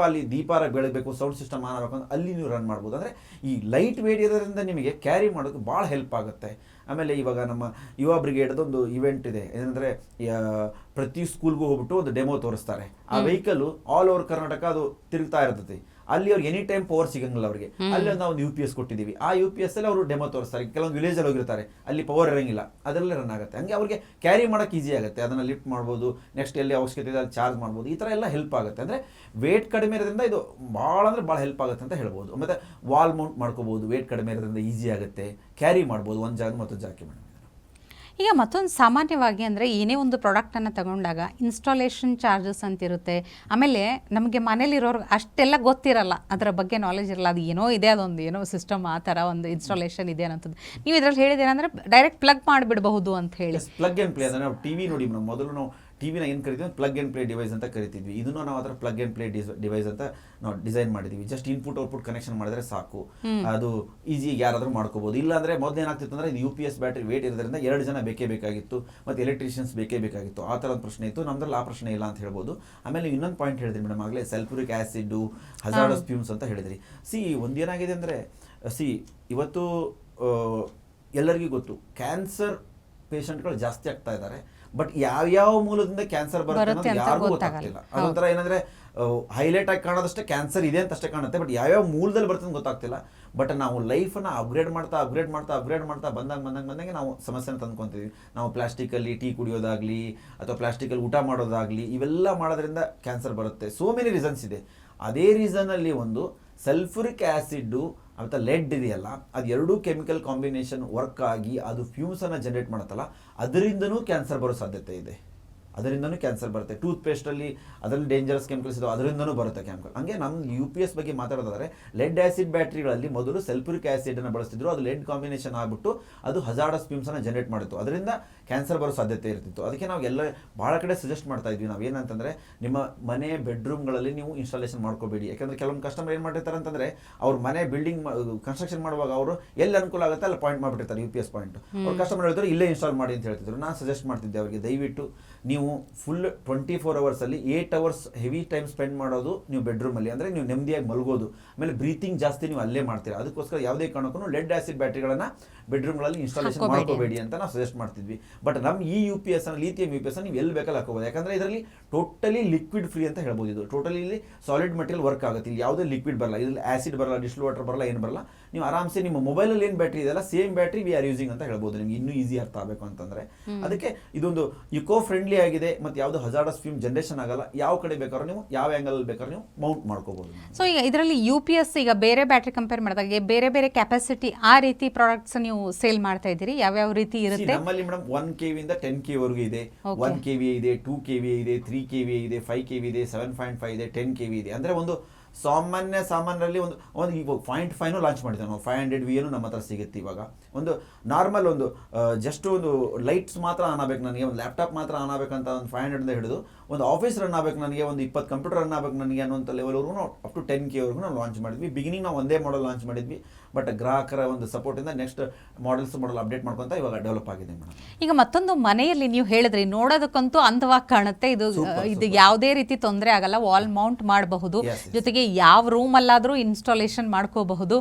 ದೀಪಾರ ಬೆಳಗಬೇಕು, ಸೌಂಡ್ ಸಿಸ್ಟಮ್ ಆನ್ ಆಗಬೇಕು, ಅಲ್ಲಿ ನೀವು ರನ್ ಮಾಡ್ಬೋದು. ಅಂದರೆ ಈ ಲೈಟ್ ವೇಟ್ ಇರೋದ್ರಿಂದ ನಿಮಗೆ ಕ್ಯಾರಿ ಮಾಡೋದು ಭಾಳ ಹೆಲ್ಪ್ ಆಗುತ್ತೆ. ಆಮೇಲೆ ಇವಾಗ ನಮ್ಮ ಯುವ ಬ್ರಿಗೇಡ್ದು ಒಂದು ಇವೆಂಟ್ ಇದೆ, ಏನಂದರೆ ಪ್ರತಿ ಸ್ಕೂಲ್ಗೂ ಹೋಗ್ಬಿಟ್ಟು ಒಂದು ಡೆಮೋ ತೋರಿಸ್ತಾರೆ. ಆ ವೆಹಿಕಲ್ ಆಲ್ ಓವರ್ ಕರ್ನಾಟಕ ಅದು ತಿರುಗ್ತಾ ಇರ್ತೈತಿ. ಅಲ್ಲಿ ಅವ್ರಿಗೆ ಎನಿ ಟೈಮ್ ಪವರ್ ಸಿಗಂಗಿಲ್ಲ ಅವ್ರಿಗೆ. ಅಲ್ಲಿ ನಾವು ಒಂದು UPS ಕೊಟ್ಟಿದ್ದೀವಿ. ಆ UPS ಅಲ್ಲಿ ಅವರು ಡೆಮೋ ತೋರಿಸ್ತಾರೆ. ಕೆಲವೊಂದು ವಿಲೇಜಲ್ಲಿ ಹೋಗಿರ್ತಾರೆ, ಅಲ್ಲಿ ಪವರ್ ಇರಂಗಿಲ್ಲ, ಅದರಲ್ಲೇ ರನ್ ಆಗುತ್ತೆ. ಹಂಗೆ ಅವ್ರಿಗೆ ಕ್ಯಾರಿ ಮಾಡೋಕೆ ಈಸಿ ಆಗುತ್ತೆ. ಅದನ್ನು ಲಿಫ್ಟ್ ಮಾಡ್ಬೋದು, ನೆಕ್ಸ್ಟ್ ಎಲ್ಲಿ ಅವಶ್ಯಕತೆ ಇದೆ ಅಲ್ಲಿ ಚಾರ್ಜ್ ಮಾಡ್ಬೋದು. ಈ ಥರ ಎಲ್ಲ ಹೆಲ್ಪ್ ಆಗುತ್ತೆ. ಅಂದರೆ ವೇಟ್ ಕಡಿಮೆ ಇರೋದ್ರಿಂದ ಇದು ಭಾಳ ಅಂದರೆ ಭಾಳ ಹೆಲ್ಪ್ ಆಗುತ್ತೆ ಅಂತ ಹೇಳ್ಬೋದು. ಮತ್ತು ವಾಲ್ ಮೌಂಟ್ ಮಾಡ್ಕೋಬೋದು, ವೇಟ್ ಕಡಿಮೆ ಇರೋದ್ರಿಂದ ಈಸಿ ಆಗುತ್ತೆ, ಕ್ಯಾರಿ ಮಾಡ್ಬೋದು ಒಂದು ಜಾಗ ಮತ್ತು ಜಾಗಕ್ಕೆ ಮೇಡಮ್. ಈಗ ಮತ್ತೊಂದು ಸಾಮಾನ್ಯವಾಗಿ ಅಂದರೆ ಏನೇ ಒಂದು ಪ್ರಾಡಕ್ಟನ್ನು ತಗೊಂಡಾಗ ಇನ್ಸ್ಟಾಲೇಷನ್ ಚಾರ್ಜಸ್ ಅಂತಿರುತ್ತೆ. ಆಮೇಲೆ ನಮಗೆ ಮನೇಲಿರೋರ್ಗೆ ಅಷ್ಟೆಲ್ಲ ಗೊತ್ತಿರಲ್ಲ, ಅದರ ಬಗ್ಗೆ ನಾಲೆಜ್ ಇರಲ್ಲ. ಅದು ಏನೋ ಇದೆ, ಅದೊಂದು ಏನೋ ಸಿಸ್ಟಮ್ ಆ ಥರ ಒಂದು ಇನ್ಸ್ಟಾಲೇಷನ್ ಇದೆ ಅನ್ನೋಂಥದ್ದು. ನೀವು ಇದರಲ್ಲಿ ಹೇಳಿದೇನೆಂದರೆ ಡೈರೆಕ್ಟ್ ಪ್ಲಗ್ ಮಾಡಿಬಿಡಬಹುದು ಅಂತ ಹೇಳಿ. ಪ್ಲಗ್ ಆ್ಯಂಡ್ ಪ್ಲೇ ಅಂದರೆ ನಾವು TV ನೋಡಿ ಮೇಡಮ್, ಮೊದಲು ನಾವು ಟಿವಿನ ಏನು ಕರಿತೀವಿ ಪ್ಲಗ್ ಆ್ಯಂಡ್ ಪ್ಲೇ ಡಿವೈಸ್ ಅಂತ ಕರಿತಿದ್ವಿ. ಇದನ್ನು ನಾವು ಅದರ ಪ್ಲಗ್ ಆ್ಯಂಡ್ ಪ್ಲೇ ಡಿವೈಸ್ ಅಂತ ನಾವು ಡಿಸೈನ್ ಮಾಡಿದ್ದೀವಿ. ಜಸ್ಟ್ ಇನ್ಪುಟ್ ಔಟ್ಪುಟ್ ಕನೆಕ್ಷನ್ ಮಾಡಿದ್ರೆ ಸಾಕು, ಅದು ಈಸಿಯಾಗಿ ಯಾರಾದರೂ ಮಾಡ್ಕೋಬೋದು. ಇಲ್ಲಾಂದರೆ ಮೊದಲು ಏನಾಗ್ತಿತ್ತು ಅಂದರೆ ಇದು UPS ಬ್ಯಾಟ್ರಿ ವೇಟ್ ಇರೋದ್ರಿಂದ 2 ಜನ ಬೇಕೇ ಬೇಕಾಗಿತ್ತು, ಮತ್ತು ಎಲೆಕ್ಟ್ರಿಷಿಯನ್ಸ್ ಬೇಕೇ ಬೇಕಾಗಿತ್ತು. ಆ ಥರ ಒಂದು ಪ್ರಶ್ನೆ ಇತ್ತು. ನಮ್ದ್ರಲ್ಲಿ ಆ ಪ್ರಶ್ನೆ ಇಲ್ಲ ಅಂತ ಹೇಳ್ಬೋದು. ಆಮೇಲೆ ಇನ್ನೊಂದು ಪಾಯಿಂಟ್ ಹೇಳಿದ್ರಿ ಮೇಡಮ್ ಆಗಲೇ, ಸಲ್ಫ್ಯೂರಿಕ್ ಆ್ಯಸಿಡ್, ಹಜಾರ್ಡಸ್ ಫ್ಯೂಮ್ಸ್ ಅಂತ ಹೇಳಿದ್ರಿ. ಒಂದೇನಾಗಿದೆ ಅಂದರೆ ಇವತ್ತು ಎಲ್ಲರಿಗೂ ಗೊತ್ತು ಕ್ಯಾನ್ಸರ್ ಪೇಷಂಟ್ಗಳು ಜಾಸ್ತಿ ಆಗ್ತಾ ಇದ್ದಾರೆ. ಬಟ್ ಯಾವ್ಯಾವ ಮೂಲದಿಂದ ಕ್ಯಾನ್ಸರ್ ಬರುತ್ತೆ ಅನ್ನೋದು ಯಾರಿಗೂ ಗೊತ್ತಾಗ್ತಿಲ್ಲ. ಅದೊಂಥರ ಏನಂದ್ರೆ ಹೈಲೈಟ್ ಆಗಿ ಕಾಣೋದಷ್ಟೇ ಕ್ಯಾನ್ಸರ್ ಇದೆ ಅಂತ ಅಷ್ಟೇ ಕಾಣುತ್ತೆ, ಬಟ್ ಯಾವ್ಯಾವ ಮೂಲದಲ್ಲಿ ಬರ್ತದೆ ಗೊತ್ತಾಗ್ತಿಲ್ಲ. ಬಟ್ ನಾವು ಲೈಫನ್ನು ಅಪ್ಗ್ರೇಡ್ ಮಾಡ್ತಾ ಬಂದಂಗೆ ನಾವು ಸಮಸ್ಯೆನ ತಂದ್ಕೊತೀವಿ. ನಾವು ಪ್ಲಾಸ್ಟಿಕಲ್ಲಿ ಟೀ ಕುಡಿಯೋದಾಗಲಿ ಅಥವಾ ಪ್ಲಾಸ್ಟಿಕಲ್ಲಿ ಊಟ ಮಾಡೋದಾಗಲಿ, ಇವೆಲ್ಲ ಮಾಡೋದ್ರಿಂದ ಕ್ಯಾನ್ಸರ್ ಬರುತ್ತೆ. ಸೋ ಮೆನಿ ರೀಸನ್ಸ್ ಇದೆ. ಅದೇ ರೀಸನಲ್ಲಿ ಒಂದು ಸಲ್ಫ್ಯೂರಿಕ್ ಆ್ಯಸಿಡ್ಡು ಮತ್ತು ಲೆಡ್ ಇದೆಯಲ್ಲ, ಅದು ಎರಡೂ ಕೆಮಿಕಲ್ ಕಾಂಬಿನೇಷನ್ ವರ್ಕ್ ಆಗಿ ಅದು ಫ್ಯೂಮ್ಸನ್ನು ಜನರೇಟ್ ಮಾಡುತ್ತಲ್ಲ, ಅದರಿಂದನೂ ಕ್ಯಾನ್ಸರ್ ಬರೋ ಸಾಧ್ಯತೆ ಇದೆ. ಅದರಿಂದನೂ ಕ್ಯಾನ್ಸರ್ ಬರುತ್ತೆ. ಟೂತ್ ಪೇಸ್ಟಲ್ಲಿ ಅದರಲ್ಲಿ ಡೇಂಜರಸ್ ಕೆಮಿಕಲ್ಸ್ ಇದಾವೆ, ಅದರಿಂದನೂ ಬರುತ್ತೆ ಕೆಮಿಕಲ್. ಹಂಗೆ ನಮ್ಮ UPS ಬಗ್ಗೆ ಮಾತಾಡೋದಾದರೆ, ಲೆಡ್ ಆ್ಯಸಿಡ್ ಬ್ಯಾಟ್ರಿಗಳಲ್ಲಿ ಮೊದಲು ಸಲ್ಫ್ಯೂರಿಕ್ ಆ್ಯಸಿಡನ್ನು ಬಳಸ್ತಿದ್ರು. ಅದು ಲೆಡ್ ಕಾಂಬಿನೇಷನ್ ಆಗಿಬಿಟ್ಟು ಅದು ಹಜಾರ್ಡಸ್ ಫ್ಯೂಮ್ಸನ್ನು ಜನರೇಟ್ ಮಾಡಿತ್ತು. ಅದರಿಂದ ಕ್ಯಾನ್ಸರ್ ಬರೋ ಸಾಧ್ಯತೆ ಇರ್ತಿತ್ತು. ಅದಕ್ಕೆ ನಾವು ಎಲ್ಲ ಭಾಳ ಕಡೆ ಸಜೆಸ್ಟ್ ಮಾಡ್ತಾ ಇದ್ವಿ. ನಾವು ಏನಂತಂದರೆ, ನಿಮ್ಮ ಮನೆ ಬೆಡ್ರೂಮ್ಗಳಲ್ಲಿ ನೀವು ಇನ್ಸ್ಟಾಲೇಷನ್ ಮಾಡ್ಕೋಬೇಡಿ. ಯಾಕಂದರೆ ಕೆಲವೊಂದು ಕಸ್ಟಮರ್ ಏನು ಮಾಡಿರ್ತಾರೆ ಅಂತಂದರೆ, ಅವ್ರ ಮನೆ ಬಿಲ್ಡಿಂಗ್ ಕನ್ಸ್ಟ್ರಕ್ಷನ್ ಮಾಡುವಾಗ ಅವರು ಎಲ್ಲಿ ಅನುಕೂಲ ಆಗುತ್ತೆ ಅಲ್ಲಿ ಪಾಯಿಂಟ್ ಮಾಡಿಬಿಟ್ಟಿರ್ತಾರೆ, UPS ಪಾಯಿಂಟ್. ಅವ್ರು ಕಸ್ಟಮರ್ ಹೇಳ್ತಾರೆ ಇಲ್ಲೇ ಇನ್ಸ್ಟಾಲ್ ಮಾಡಿ ಅಂತ ಹೇಳ್ತಿದ್ರು. ನಾನು ಸಜೆಸ್ಟ್ ಮಾಡ್ತಿದ್ದೆ ಅವರಿಗೆ, ದಯವಿಟ್ಟು ನೀವು full 24 ಅವರ್ಸಲ್ಲಿ 8 hours heavy time spend ಮಾಡೋದು ನೀವು ಬೆಡ್ರೂಮಲ್ಲಿ. ಅಂದರೆ ನೀವು ನೆಮ್ಮದಿಯಾಗಿ ಮಲಗೋದು, ಆಮೇಲೆ ಬ್ರೀತಿಂಗ್ ಜಾಸ್ತಿ ನೀವು ಅಲ್ಲೇ ಮಾಡ್ತೀರಾ. ಅದಕ್ಕೋಸ್ಕರ ಯಾವುದೇ ಕಾರಣಕ್ಕೂ ಲೆಡ್ ಆ್ಯಸಿಡ್ ಬ್ಯಾಟ್ರಿಗಳನ್ನು ಬೆಡ್ರೂಮ್ಗಳಲ್ಲಿ ಇನ್ಸ್ಟಾಲೇಷನ್ ಮಾಡ್ಕೋಬೇಡಿ ಅಂತ ನಾವು ಸಜೆಸ್ಟ್ ಮಾಡ್ತಿದ್ವಿ. ಬಟ್ ನಮ್ಮ ಈ UPS ಲೀಥಿಯಂ UPS ನೀವು ಎಲ್ಲಿ ಬೇಕಲ್ಲಿ ಹಾಕೋಬೋದು. ಯಾಕಂದರೆ ಇದರಲ್ಲಿ ಟೋಟಲಿ ಲಿಕ್ವಿಡ್ ಫ್ರೀ ಅಂತ ಹೇಳ್ಬೋದು. ಇದು ಟೋಟಲಿ ಇಲ್ಲಿ ಸಾಲಿಡ್ ಮೆಟೀರಿಯಲ್ ವರ್ಕ್ ಆಗುತ್ತೆ. ಇಲ್ಲಿ ಯಾವುದೇ ಲಿಕ್ವಿಡ್ ಬರಲ್ಲ, ಇದರಲ್ಲಿ ಆ್ಯಸಿಡ್ ಬರಲ್ಲ, ಡಿಸ್ಟಿಲ್ ವಾಟರ್ ಬರಲ್ಲ, ಏನು ಬರಲ್ಲ. ನೀವು ಆರಾಮ್ಸೆ ನಿಮ್ಮ ಮೊಬೈಲಲ್ಲಿ ಏನು ಬ್ಯಾಟ್ರಿ ಇದೆಯಲ್ಲ, same battery we are using ಅಂತ ಹೇಳ್ಬೋದು. ನಿಮ್ಗೆ ಇನ್ನೂ ಈಸಿ ಅರ್ಥ ಆಗಬೇಕು ಅಂತಂದರೆ ಅದಕ್ಕೆ ಇದೊಂದು ಇಕೋ ಫ್ರೆಂಡ್ಲಿ ಆಗಿದೆ. ಮತ್ತು ಯಾವುದು ಹಜಾರ್ಡಸ್ ಫ್ಯೂಮ್ ಜನರೇಷನ್ ಆಗಲ್ಲ. ಯಾವ ಕಡೆ ಬೇಕಾದ್ರೂ ನೀವು ಯಾವ ಆ್ಯಂಗಲ್ ಬೇಕಾದ್ರೂ ನೀವು ಮೌಂಟ್ ಮಾಡ್ಕೋಬಹುದು. ಸೊ ಈಗ ಇದರಲ್ಲಿ UPS ಈಗ ಬೇರೆ ಬ್ಯಾಟ್ರಿ ಕಂಪೇರ್ ಮಾಡಿದಾಗ ಬೇರೆ ಬೇರೆ ಕೆಪಾಸಿಟಿ ಆ ರೀತಿ ಪ್ರಾಡಕ್ಟ್ಸ್ ನೀವು ಸೇಲ್ ಮಾಡ್ತಾ ಇದ್ದೀರಿ. ಯಾವ್ಯಾವ ರೀತಿ ಇರುತ್ತೆ ನಮ್ಮಲ್ಲಿ ಮೇಡಮ್? 1 kV ಇಂದ 10 kV ವರೆಗೂ ಇದೆ. 1 kV ಇದೆ, 2 kV ಇದೆ, 3 kV ಇದೆ, 5 kV ಇದೆ, 7.5 ಇದೆ, 10 kV ಇದೆ. ಅಂದರೆ ಒಂದು ಸಾಮಾನ್ಯರಲ್ಲಿ ಒಂದು 0.5 ಲಾಂಚ್ ಮಾಡಿದ್ದೇವೆ ನಾವು. 500 VA ನಮ್ಮ ಹತ್ರ ಸಿಗುತ್ತೆ ಇವಾಗ. ಒಂದು ನಾರ್ಮಲ್ ಒಂದು ಜಸ್ಟ್ ಒಂದು ಲೈಟ್ಸ್ ಮಾತ್ರ ಆನ್ ಆಗಬೇಕು ನನಗೆ, ಒಂದು ಲ್ಯಾಪ್ಟಾಪ್ ಮಾತ್ರ ಆನ್ ಆಗಬೇಕಂತ ಒಂದು 500 ಹಿಡಿದು ಒಂದು ಆಫೀಸ್ ರನ್ ಆಗಬೇಕು ನನಗೆ, ಒಂದು 20 ಕಂಪ್ಯೂಟರ್ ರನ್ ಆಗಬೇಕು ನನಗೆ ಅನ್ನೋಂಥ ಲೆವೆಲ್ವರೆಗೂ ನಾವು ಅಪ್ ಟು 10 K ವರೆಗೂ ನಾವು ಲಾಂಚ್ ಮಾಡಿದ್ವಿ. ಬಿಗಿನಿಂಗ್ ನಾವು ಒಂದೇ ಮಾಡೆಲ್ ಲಾಂಚ್ ಮಾಡಿದ್ವಿ, ಬಟ್ ಗ್ರಾಹಕರ ಒಂದು ಸಪೋರ್ಟಿಂದ ನೆಕ್ಸ್ಟ್ ಮಾಡೆಲ್ ಅಪ್ಡೇಟ್ ಮಾಡ್ಕೊತ ಇವಾಗ ಡೆವಲಪ್ ಆಗಿದೆ ಮೇಡಮ್. ಈಗ ಮತ್ತೊಂದು, ಮನೆಯಲ್ಲಿ ನೀವು ಹೇಳಿದ್ರಿ ನೋಡೋದಕ್ಕಂತೂ ಅಂದವಾಗಿ ಕಾಣುತ್ತೆ, ಇದು ಯಾವುದೇ ರೀತಿ ತೊಂದರೆ ಆಗಲ್ಲ, ವಾಲ್ ಮೌಂಟ್ ಮಾಡಬಹುದು, ಜೊತೆಗೆ ಯಾವ ರೂಮ್ ಅಲ್ಲಾದ್ರೂ ಇನ್ಸ್ಟಾಲೇಷನ್ ಮಾಡ್ಕೋಬಹುದು,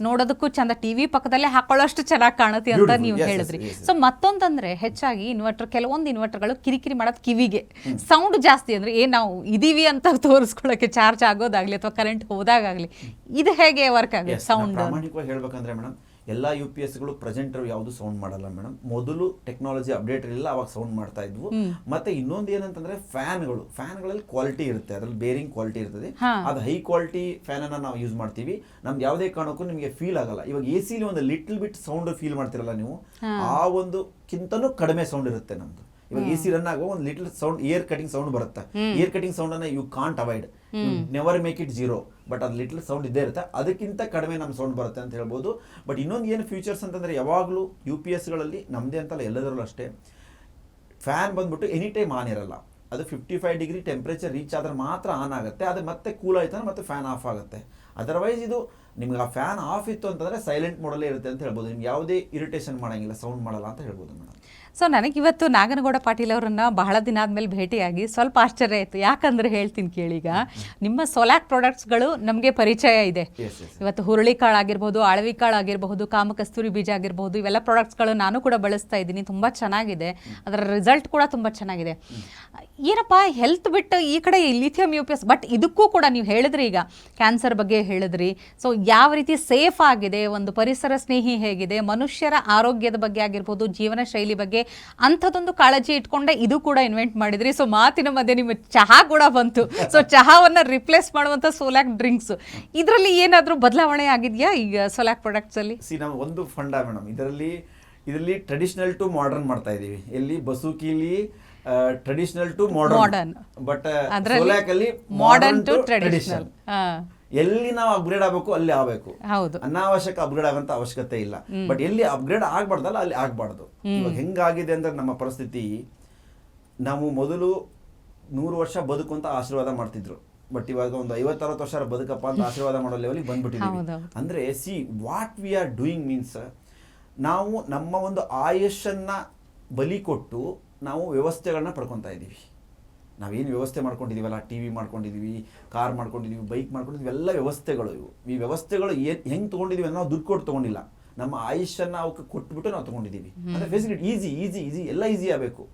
ನೋಡೋದಕ್ಕೂ ಚಂದ, ಟಿವಿ ಪಕ್ಕದಲ್ಲೇ ಹಾಕೊಳ್ಳೋಷ್ಟು ಚೆನ್ನಾಗಿ ಕಾಣುತ್ತೆ ಅಂತ ನೀವು ಹೇಳಿದ್ರಿ. ಸೊ ಮತ್ತೊಂದಂದ್ರೆ ಹೆಚ್ಚಾಗಿ ಇನ್ವರ್ಟರ್, ಕೆಲವೊಂದು ಇನ್ವರ್ಟರ್ಗಳು ಕಿರಿಕಿರಿ ಮಾಡೋದು ಕಿವಿಗೆ, ಸೌಂಡ್ ಜಾಸ್ತಿ, ಅಂದ್ರೆ ನಾವು ಇದೀವಿ ಅಂತ ತೋರಿಸ್ಕೊಳ್ಳೋಕೆ ಚಾರ್ಜ್ ಆಗೋದಾಗ್ಲಿ ಅಥವಾ ಕರೆಂಟ್ ಹೋದಾಗಲಿ, ಇದು ಹೇಗೆ ವರ್ಕ್ ಆಗುತ್ತೆ ಸೌಂಡ್? ಪ್ರಾಮಾಣಿಕವಾಗಿ ಹೇಳ್ಬೇಕಂದ್ರೆ ಮೇಡಮ್, ಎಲ್ಲ UPSಗಳು ಪ್ರೆಸೆಂಟ್ ಯಾವುದು ಸೌಂಡ್ ಮಾಡಲ್ಲ ಮೇಡಮ್. ಮೊದಲು ಟೆಕ್ನಾಲಜಿ ಅಪ್ಡೇಟ್ ಇರಲಿಲ್ಲ, ಅವಾಗ ಸೌಂಡ್ ಮಾಡ್ತಾ ಇದ್ವು. ಮತ್ತೆ ಇನ್ನೊಂದು ಏನಂತಂದ್ರೆ ಫ್ಯಾನ್ಗಳಲ್ಲಿ ಕ್ವಾಲಿಟಿ ಇರುತ್ತೆ, ಅದ್ರಲ್ಲಿ ಬೇರಿಂಗ್ ಕ್ವಾಲಿಟಿ ಇರ್ತದೆ. ಅದು ಹೈ ಕ್ವಾಲಿಟಿ ಫ್ಯಾನ್ ಅನ್ನ ನಾವು ಯೂಸ್ ಮಾಡ್ತೀವಿ. ನಮ್ಗೆ ಯಾವುದೇ ಕಾರಣಕ್ಕೂ ನಿಮಗೆ ಫೀಲ್ ಆಗಲ್ಲ. ಇವಾಗ AC ಒಂದು ಲಿಟಲ್ ಬಿಟ್ ಸೌಂಡ್ ಫೀಲ್ ಮಾಡ್ತಿರಲ್ಲ ನೀವು, ಆ ಒಂದು ಕಿಂತನೂ ಕಡಿಮೆ ಸೌಂಡ್ ಇರುತ್ತೆ ನಮ್ದು. ಇವಾಗ AC ರನ್ ಆಗುವ ಒಂದು little sound air cutting sound ಬರುತ್ತೆ. ಏರ್ ಕಟಿಂಗ್ ಸೌಂಡ್ ಅನ್ನ you can't avoid, never make it zero, but ಅದು ಲಿಟಲ್ ಸೌಂಡ್ ಇದ್ದೇ ಇರುತ್ತೆ. ಅದಕ್ಕಿಂತ ಕಡಿಮೆ ನಮ್ಮ ಸೌಂಡ್ ಬರುತ್ತೆ ಅಂತ ಹೇಳ್ಬೋದು. ಬಟ್ ಇನ್ನೊಂದು ಏನು ಫ್ಯೂಚರ್ಸ್ ಅಂತಂದ್ರೆ, ಯಾವಾಗಲೂ UPS ಗಳಲ್ಲಿ ನಮ್ಮದೇ ಅಂತಲ್ಲ ಎಲ್ಲದರಲ್ಲೂ ಅಷ್ಟೇ, ಫ್ಯಾನ್ ಬಂದ್ಬಿಟ್ಟು ಎನಿ ಟೈಮ್ ಆನ್ ಇರಲ್ಲ. ಅದು 55 ಡಿಗ್ರಿ ಟೆಂಪ್ರೇಚರ್ ರೀಚ್ ಆದ್ರೆ ಮಾತ್ರ ಆನ್ ಆಗುತ್ತೆ. ಅದು ಮತ್ತೆ ಕೂಲ್ ಆಯ್ತಾನೆ ಮತ್ತೆ ಫ್ಯಾನ್ ಆಫ್ ಆಗುತ್ತೆ. ಅದರ್ವೈಸ್ ಇದು ನಿಮ್ಗೆ ಆ ಫ್ಯಾನ್ ಆಫ್ ಇತ್ತು ಅಂತಂದ್ರೆ ಸೈಲೆಂಟ್ ಮೋಡಲ್ಲೇ ಇರುತ್ತೆ ಅಂತ ಹೇಳ್ಬೋದು. ನಿಮ್ಗೆ ಯಾವುದೇ ಇರಿಟೇಷನ್ ಮಾಡಂಗಿಲ್ಲ, ಸೌಂಡ್ ಮಾಡಲ್ಲ ಅಂತ ಹೇಳ್ಬೋದು ಮೇಡಮ್. ಸೊ ನನಗಿವತ್ತು ನಾಗನಗೌಡ ಪಾಟೀಲ್ ಅವರನ್ನ ಬಹಳ ದಿನ ಆದಮೇಲೆ ಭೇಟಿಯಾಗಿ ಸ್ವಲ್ಪ ಆಶ್ಚರ್ಯ ಆಯಿತು. ಯಾಕಂದ್ರೆ ಹೇಳ್ತೀನಿ ಕೇಳೀಗ, ನಿಮ್ಮ ಸೋಲಾಕ್ ಪ್ರಾಡಕ್ಟ್ಸ್ಗಳು ನಮಗೆ ಪರಿಚಯ ಇದೆ. ಇವತ್ತು ಹುರುಳಿಕಾಳು ಆಗಿರ್ಬೋದು, ಆಳವಿಕಾಳು ಆಗಿರಬಹುದು, ಕಾಮಕಸ್ತೂರಿ ಬೀಜ ಆಗಿರಬಹುದು, ಇವೆಲ್ಲ ಪ್ರಾಡಕ್ಟ್ಸ್ಗಳು ನಾನು ಕೂಡ ಬಳಸ್ತಾ ಇದ್ದೀನಿ. ತುಂಬ ಚೆನ್ನಾಗಿದೆ, ಅದರ ರಿಸಲ್ಟ್ ಕೂಡ ತುಂಬ ಚೆನ್ನಾಗಿದೆ. ಏನಪ್ಪ ಹೆಲ್ತ್ ಬಿಟ್ಟು ಈ ಕಡೆ ಲಿಥಿಯಂ UPS, ಬಟ್ ಇದಕ್ಕೂ ಕೂಡ ನೀವು ಹೇಳಿದ್ರಿ, ಈಗ ಕ್ಯಾನ್ಸರ್ ಬಗ್ಗೆ ಹೇಳಿದ್ರಿ. ಸೊ ಯಾವ ರೀತಿ ಸೇಫ್ ಆಗಿದೆ, ಒಂದು ಪರಿಸರ ಸ್ನೇಹಿ ಹೇಗಿದೆ, ಮನುಷ್ಯರ ಆರೋಗ್ಯದ ಬಗ್ಗೆ ಆಗಿರ್ಬೋದು, ಜೀವನ ಶೈಲಿ ಬಗ್ಗೆ ಅಂಥದ್ದೊಂದು ಕಾಳಜಿ ಇಟ್ಕೊಂಡೆ ಇದು ಕೂಡ ಇನ್ವೆಂಟ್ ಮಾಡಿದ್ರಿ. ಸೊ ಮಾತಿನ ಮಧ್ಯೆ ನಿಮ್ಮ ಚಹಾ ಕೂಡ ಬಂತು. ಸೊ ಚಹಾವನ್ನು ರಿಪ್ಲೇಸ್ ಮಾಡುವಂಥ ಸೋಲಾಕ್ ಡ್ರಿಂಕ್ಸ್, ಇದರಲ್ಲಿ ಏನಾದರೂ ಬದಲಾವಣೆ ಆಗಿದೆಯಾ ಈಗ ಸೋಲಾಕ್ ಪ್ರಾಡಕ್ಟ್ಸ್ ಅಲ್ಲಿ? ನಾವು ಒಂದು ಫಂಡ ಮೇಡಮ್, ಇದರಲ್ಲಿ ಟ್ರೆಡಿಷನಲ್ ಟು ಮಾಡರ್ನ್ ಮಾಡ್ತಾ ಇದೀವಿ. ಎಲ್ಲಿ ಬಸೂಕಿಲಿ ಟ್ರೆಡಿಷನಲ್ ಟು ಮಾಡರ್ನ್, ಬಟ್ ಸೋಲಾಕ್ ಅಲ್ಲಿ ಮಾಡರ್ನ್ ಟು ಟ್ರೆಡಿಷನಲ್. ಎಲ್ಲಿ ನಾವು ಅಪ್ಗ್ರೇಡ್ ಆಗಬೇಕು ಅಲ್ಲಿ ಆಗಬೇಕು, ಅನಾವಶ್ಯಕ ಅಪ್ಗ್ರೇಡ್ ಆಗೋಂಥ ಅವಶ್ಯಕತೆ ಇಲ್ಲ. ಬಟ್ ಎಲ್ಲಿ ಅಪ್ಗ್ರೇಡ್ ಆಗ್ಬಾರ್ದಲ್ಲ ಅಲ್ಲಿ ಆಗ್ಬಾರ್ದು. ಇವಾಗ ಹೆಂಗಾಗಿದೆ ಅಂದ್ರೆ ನಮ್ಮ ಪರಿಸ್ಥಿತಿ, ನಾವು ಮೊದಲು 100 ವರ್ಷ ಬದುಕು ಅಂತ ಆಶೀರ್ವಾದ ಮಾಡ್ತಿದ್ರು. ಬಟ್ ಇವಾಗ ಒಂದು 50-60 ವರ್ಷ ಬದುಕಪ್ಪ ಅಂತ ಆಶೀರ್ವಾದ ಮಾಡೋ ಲೆವೆಲಿಗೆ ಬಂದ್ಬಿಟ್ಟಿದ್ದೀವಿ. ಅಂದ್ರೆ what we are doing means, ನಾವು ನಮ್ಮ ಒಂದು ಆಯುಷನ್ನ ಬಲಿ ಕೊಟ್ಟು ನಾವು ವ್ಯವಸ್ಥೆಗಳನ್ನ ಪಡ್ಕೊತಾ ಇದ್ದೀವಿ. ನಾವೇನು ವ್ಯವಸ್ಥೆ ಮಾಡ್ಕೊಂಡಿದ್ದೀವಲ್ಲ, TV ಮಾಡ್ಕೊಂಡಿದ್ದೀವಿ, ಕಾರ್ ಮಾಡ್ಕೊಂಡಿದ್ದೀವಿ, ಬೈಕ್ ಮಾಡ್ಕೊಂಡಿದ್ದೀವಿ, ಎಲ್ಲ ವ್ಯವಸ್ಥೆಗಳು ಇವು. ಈ ವ್ಯವಸ್ಥೆಗಳು ಹೆಂಗೆ ತೊಗೊಂಡಿದ್ದೀವಿ ಅನ್ನೋ ನಾವು ದುಡ್ಡು ಕೊಟ್ಟು ತೊಗೊಂಡಿಲ್ಲ, ನಮ್ಮ ಆಯುಷನ್ನು ಅವಕ್ಕೆ ಕೊಟ್ಬಿಟ್ಟು ನಾವು ತೊಗೊಂಡಿದ್ದೀವಿ. ಅಂದರೆ ಫೆಸಿಲಿಟಿ ಈಸಿ ಎಲ್ಲ ಈಸಿ ಆಗಬೇಕು.